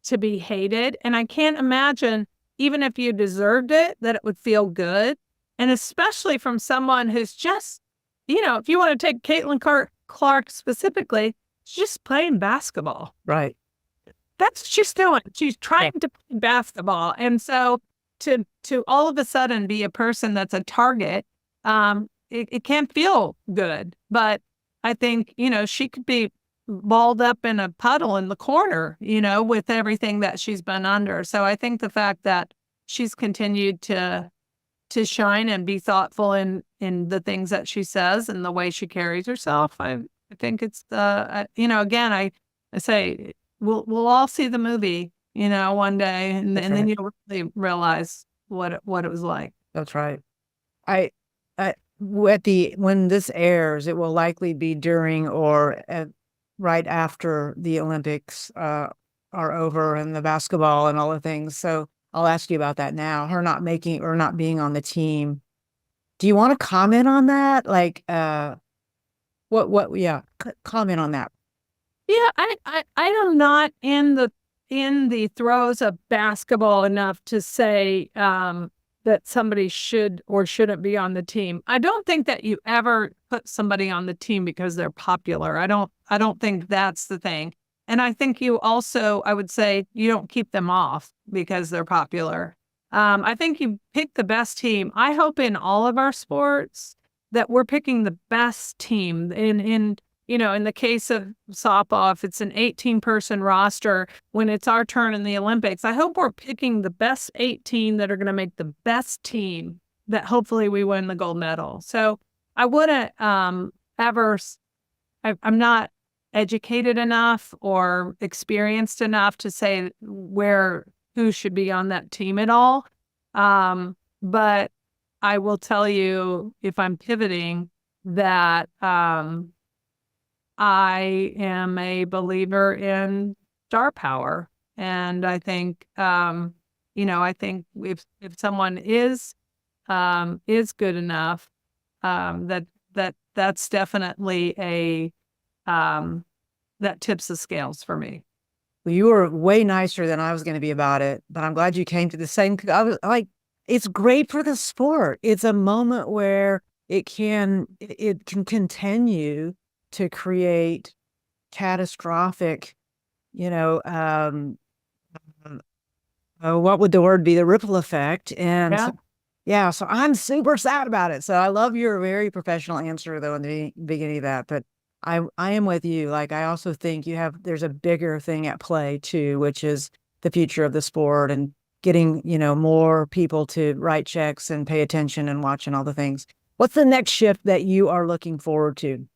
hated. And I can't imagine, even if you deserved it, that it would feel good. And especially from someone who's just, if you want to take Caitlin Clark specifically, she's just playing basketball. Right. That's what she's doing. She's trying to play basketball. And so to all of a sudden be a person that's a target, it can't feel good. But I think, she could be balled up in a puddle in the corner, with everything that she's been under. So I think the fact that she's continued to shine and be thoughtful in the things that she says and the way she carries herself, I think it's again, I say we'll all see the movie, one day, and then you'll really realize what it was like. That's right. When this airs, it will likely be during or right after the Olympics are over and the basketball and all the things. So I'll ask you about that now. Her not making or not being on the team. Do you want to comment on that? Like, yeah, comment on that. Yeah, I am not in the throes of basketball enough to say that somebody should or shouldn't be on the team. I don't think that you ever put somebody on the team because they're popular. I don't think that's the thing. And I think you also, I would say, you don't keep them off because they're popular. I think you pick the best team. I hope in all of our sports that we're picking the best team. In the case of softball, if it's an 18-person roster, when it's our turn in the Olympics, I hope we're picking the best 18 that are going to make the best team that hopefully we win the gold medal. So I wouldn't ever, I'm not educated enough or experienced enough to say who should be on that team at all. But I will tell you, if I'm pivoting, that I am a believer in star power. And I think, I think if someone is good enough, that's definitely that tips the scales for me. Well, you were way nicer than I was going to be about it, but I'm glad you came to the same. I was like, it's great for the sport. It's a moment where it can continue to create catastrophic, what would the word be? The ripple effect. And so I'm super sad about it. So I love your very professional answer though in the beginning of that, but I am with you. Like, I also think there's a bigger thing at play too, which is the future of the sport and getting, more people to write checks and pay attention and watch and all the things. What's the next shift that you are looking forward to?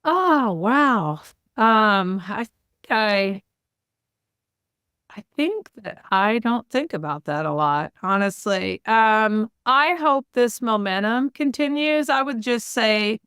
Oh, wow. I think that I don't think about that a lot, honestly. I hope this momentum continues. I would just say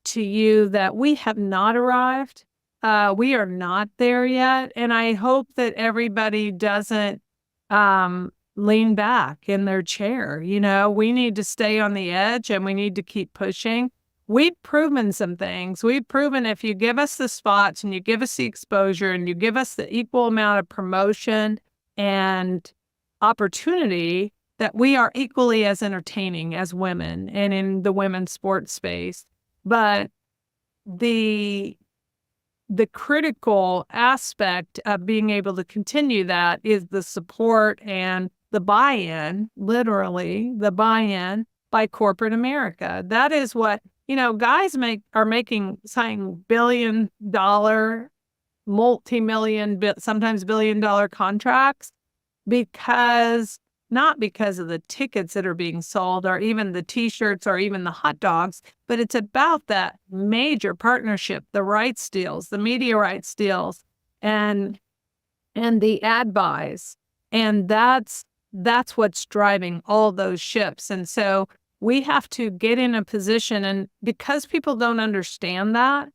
to you that we have not arrived. We are not there yet. And I hope that everybody doesn't lean back in their chair. We need to stay on the edge and we need to keep pushing. We've proven some things. We've proven if you give us the spots and you give us the exposure and you give us the equal amount of promotion and opportunity, that we are equally as entertaining as women and in the women's sports space. But the critical aspect of being able to continue that is the support and the buy-in, literally the buy-in by corporate America. That is what, guys are signing billion-dollar, multi-million, sometimes billion-dollar contracts not because of the tickets that are being sold or even the t-shirts or even the hot dogs, but it's about that major partnership, the rights deals, the media rights deals, and the ad buys. And that's what's driving all those ships. And so we have to get in a position, and because people don't understand that,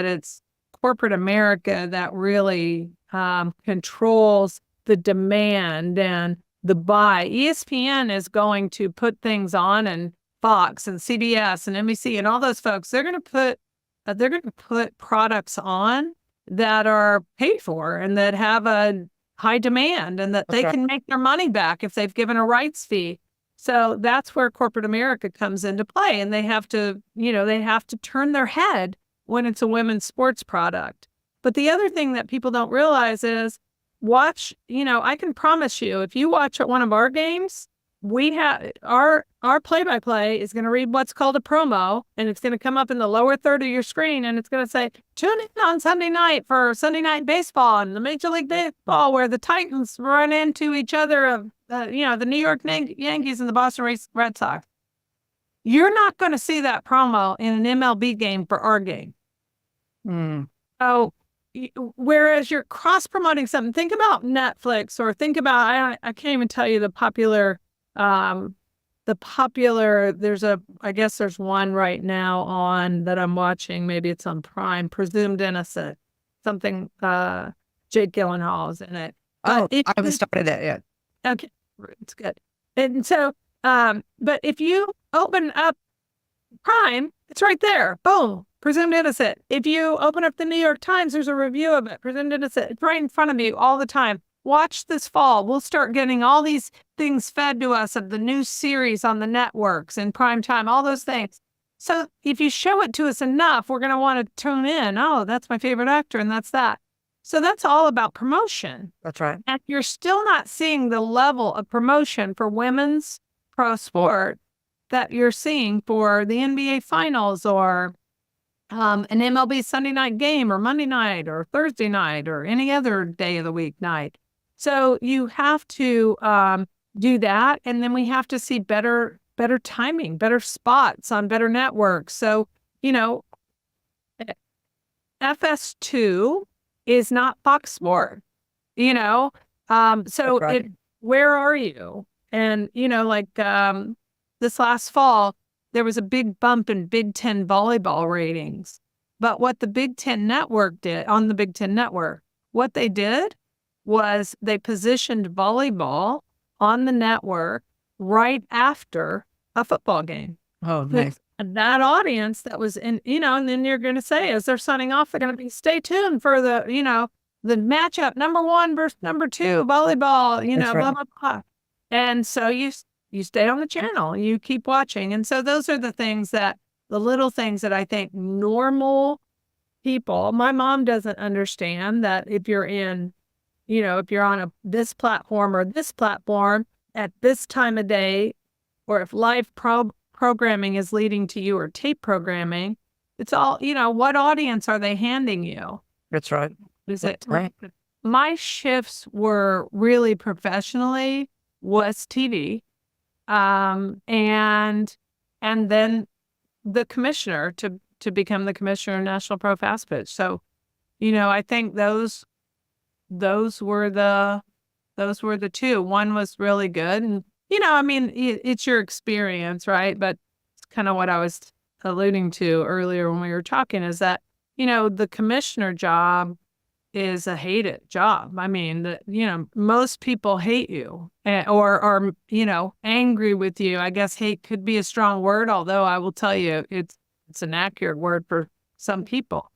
it's corporate America that really controls the demand and the buy. ESPN is going to put things on, and Fox and CBS and NBC and all those folks, they're going to put products on that are paid for and that have a high demand and that they can make their money back if they've given a rights fee. So that's where corporate America comes into play, and they have to turn their head when it's a women's sports product. But the other thing that people don't realize is I can promise you, if you watch one of our games, we have our play-by-play is going to read what's called a promo, and it's going to come up in the lower third of your screen, and it's going to say, tune in on Sunday night for Sunday Night Baseball and the Major League Baseball, where the Titans run into each other of, the New York Yankees and the Boston Red Sox. You're not going to see that promo in an MLB game for our game. So, whereas you're cross-promoting something, think about Netflix or think about, I can't even tell you the popular the popular, I guess there's one right now on that I'm watching. Maybe it's on Prime, Presumed Innocent, something, Jake Gyllenhaal is in it. I haven't started that yet. Okay, it's good. And so, but if you open up Prime, it's right there. Boom, Presumed Innocent. If you open up the New York Times, there's a review of it. Presumed Innocent. It's right in front of you all the time. Watch this fall. We'll start getting all these things fed to us of the new series on the networks in prime time, all those things. So if you show it to us enough, we're going to want to tune in. Oh, that's my favorite actor, and that's that. So that's all about promotion. That's right. And you're still not seeing the level of promotion for women's pro sport that you're seeing for the NBA Finals or an MLB Sunday night game or Monday night or Thursday night or any other day of the week night. So you have to do that, and then we have to see better timing, better spots on better networks. So, FS2 is not Fox Sport, so right. where are you? And, this last fall, there was a big bump in Big Ten volleyball ratings. But what the Big Ten Network did on the Big Ten Network, what they did was they positioned volleyball on the network right after a football game. Oh, nice. And that audience that was in, and then you're going to say, as they're signing off, they're going to be, stay tuned for the matchup, number 1 versus number 2, volleyball, That's blah, right. blah, blah. And so you stay on the channel, you keep watching. And so those are the little things that I think normal people, my mom doesn't understand that if you're in, if you're on this platform or this platform at this time of day, or if live programming is leading to you or tape programming, it's all, what audience are they handing you? That's right. Is That's it right. My shifts were really professionally was TV. And then the commissioner to become the commissioner of National Pro Fast Pitch. So, I think those were the two. One was really good. And, it's your experience, right? But it's kind of what I was alluding to earlier when we were talking is that, the commissioner job is a hated job. I mean, most people hate you or are, angry with you. I guess hate could be a strong word, although I will tell you it's an accurate word for some people.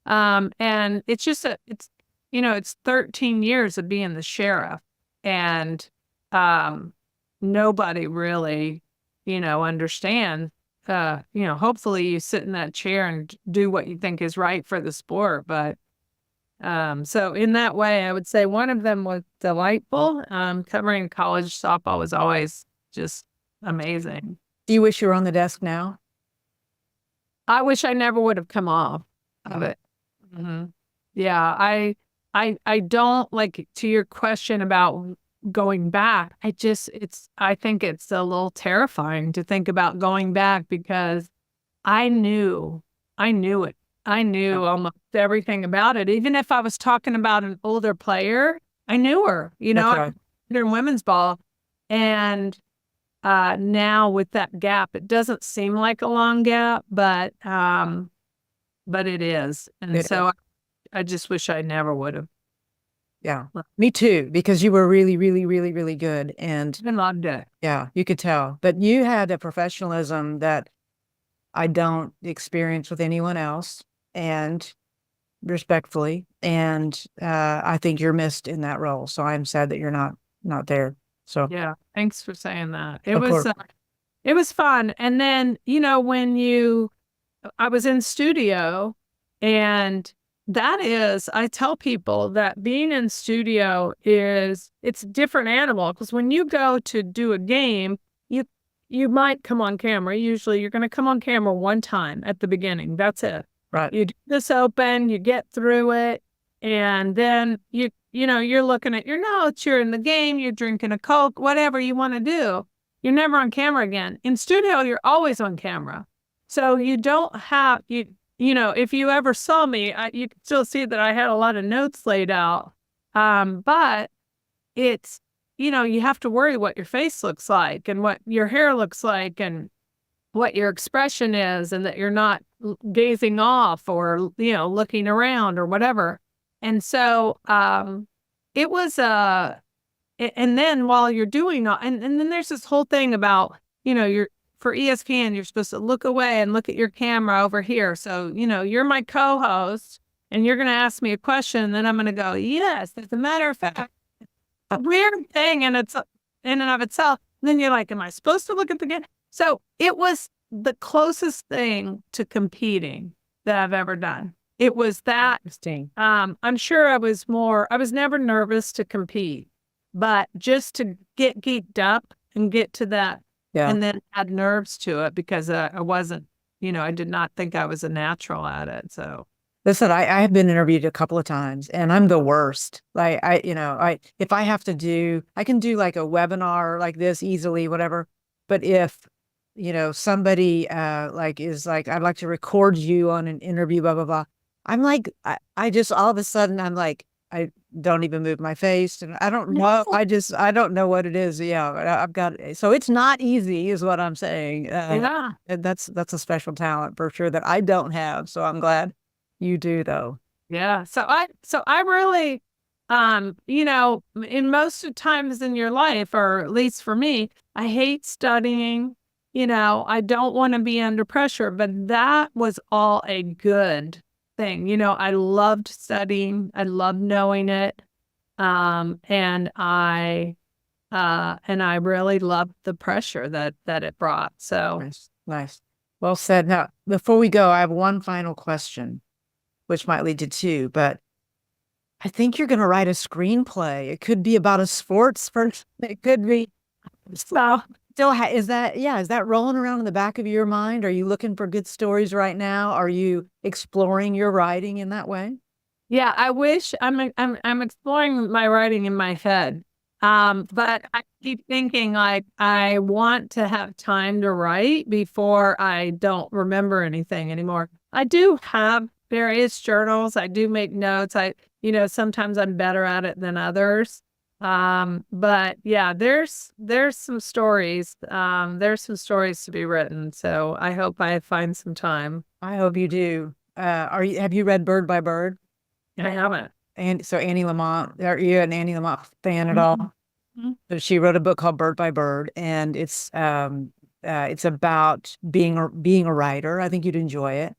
And it's just it's 13 years of being the sheriff, and nobody really, understands. Hopefully you sit in that chair and do what you think is right for the sport. But so in that way, I would say one of them was delightful. Covering college softball was always just amazing. Do you wish you were on the desk now? I wish I never would have come off of it. Mm-hmm. Yeah, I don't like, to your question about going back. I think it's a little terrifying to think about going back because I knew it. I knew almost everything about it. Even if I was talking about an older player, I knew her, Right. in women's ball. And now with that gap, it doesn't seem like a long gap, but it is. And so I just wish I never would have. Yeah, me too, because you were really, really, really, really good. And I loved it. yeah, you could tell. But you had a professionalism that I don't experience with anyone else, and respectfully. And I think you're missed in that role. So I'm sad that you're not there. So yeah, thanks for saying that. It was fun. And then, I was in studio, and I tell people that being in studio it's a different animal, because when you go to do a game, you might come on camera. Usually you're going to come on camera one time at the beginning. That's it. right. You do this open, you get through it, and then you're looking at your notes, you're in the game, you're drinking a Coke, whatever you want to do. You're never on camera again. In studio, you're always on camera. So you don't have, if you ever saw me, you can still see that I had a lot of notes laid out. But it's you have to worry what your face looks like and what your hair looks like and what your expression is, and that you're not gazing off or, looking around or whatever. And so it was and then while you're doing all, and then there's this whole thing about, you're for ESPN, you're supposed to look away and look at your camera over here. So, you're my co-host and you're going to ask me a question, and then I'm going to go, yes, as a matter of fact, a weird thing, and it's in and of itself. And then you're like, am I supposed to look at the game? So it was the closest thing to competing that I've ever done. It was that. Interesting. I'm sure I was never nervous to compete, but just to get geeked up and get to that, and then add nerves to it, because I wasn't, I did not think I was a natural at it. So listen, I have been interviewed a couple of times, and I'm the worst. Like if I have to do, I can do like a webinar like this easily, whatever. But if, somebody is like, I'd like to record you on an interview, blah, blah, blah. I'm like, I just, all of a sudden, I'm like, I don't even move my face, and I don't know. I don't know what it is. Yeah, I've got, so it's not easy is what I'm saying. yeah. That's a special talent for sure that I don't have. So I'm glad you do, though. Yeah. So I really, in most of times in your life, or at least for me, I hate studying. I don't want to be under pressure, but that was all a good thing. I loved studying. I loved knowing it. And I really loved the pressure that it brought. So Nice. Well said. Now, before we go, I have one final question, which might lead to two, but I think you're going to write a screenplay. It could be about a sports person. It could be. So still, is that rolling around in the back of your mind? Are you looking for good stories right now? Are you exploring your writing in that way? Yeah, I wish I'm exploring my writing in my head. But I keep thinking, like, I want to have time to write before I don't remember anything anymore. I do have various journals. I do make notes. Sometimes I'm better at it than others. But yeah, there's some stories. There's some stories to be written. So I hope I find some time. I hope you do. Have you read Bird by Bird? I haven't. And so Annie Lamott, are you an Annie Lamott fan at all? Mm-hmm. So she wrote a book called Bird by Bird, and it's about being a writer. I think you'd enjoy it.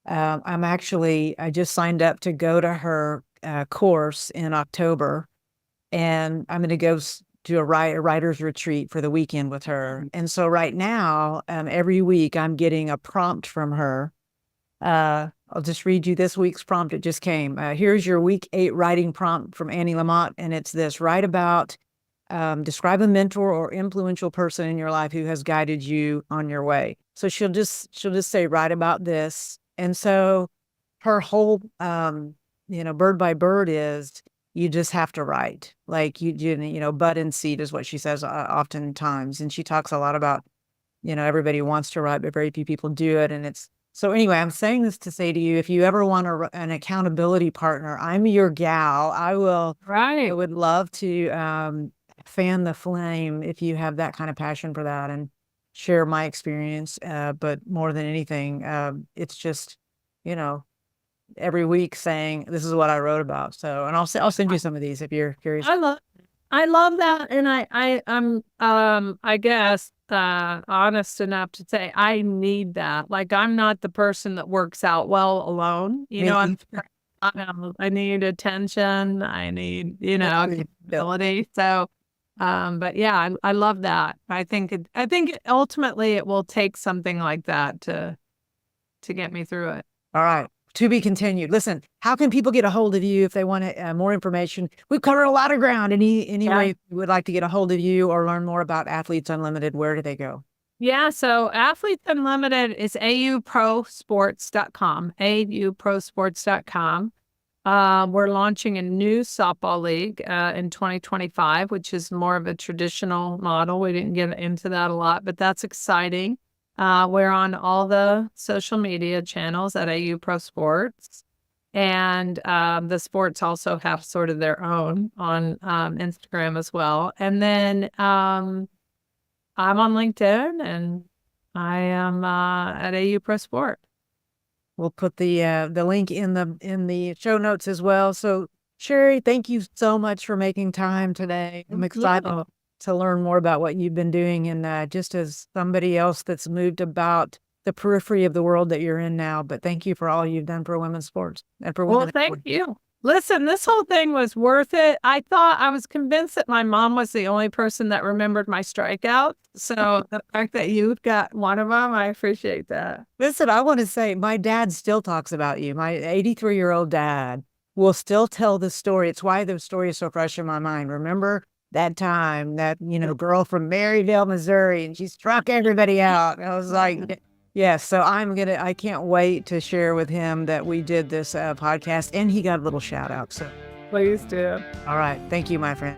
I just signed up to go to her course in October, and I'm going to go do a writer's retreat for the weekend with her. And so right now, every week I'm getting a prompt from her. I'll just read you this week's prompt. It just came. Here's your week 8 writing prompt from Annie Lamott. And it's this: write about, describe a mentor or influential person in your life who has guided you on your way. So she'll just say, write about this. And so her whole, Bird by Bird is, you just have to write. Like butt in seat is what she says oftentimes. And she talks a lot about, everybody wants to write, but very few people do it. And so anyway, I'm saying this to say to you, if you ever want an accountability partner, I'm your gal. I will. Right. I would love to fan the flame if you have that kind of passion for that, and share my experience. But more than anything, it's just, every week saying, this is what I wrote about. So, and I'll send you some of these if you're curious. I love that. And I'm I guess, honest enough to say I need that. Like, I'm not the person that works out well alone. I need attention. I need, accountability. So, but yeah, I love that. I think ultimately it will take something like that to get me through it. All right. To be continued. Listen, how can people get a hold of you if they want more information? We've covered a lot of ground. Any way you would like to get a hold of you or learn more about Athletes Unlimited, where do they go? Yeah, so Athletes Unlimited is auprosports.com, auprosports.com. We're launching a new softball league in 2025, which is more of a traditional model. We didn't get into that a lot, but that's exciting. We're on all the social media channels at AU Pro Sports. And the sports also have sort of their own on Instagram as well. And then I'm on LinkedIn, and I am at AU Pro Sport. We'll put the link in the show notes as well. So, Cheri, thank you so much for making time today. I'm excited to learn more about what you've been doing, and just as somebody else that's moved about the periphery of the world that you're in now. But thank you for all you've done for women's sports and for women. Well, thank you. Listen, this whole thing was worth it. I was convinced that my mom was the only person that remembered my strikeout. So the fact that you got one of them, I appreciate that. Listen, I want to say my dad still talks about you. My 83-year-old dad will still tell the story. It's why the story is so fresh in my mind. Remember that time that, girl from Maryville, Missouri, and she struck everybody out. I was like, yes. So I can't wait to share with him that we did this podcast, and he got a little shout out. So please do. All right. Thank you, my friend.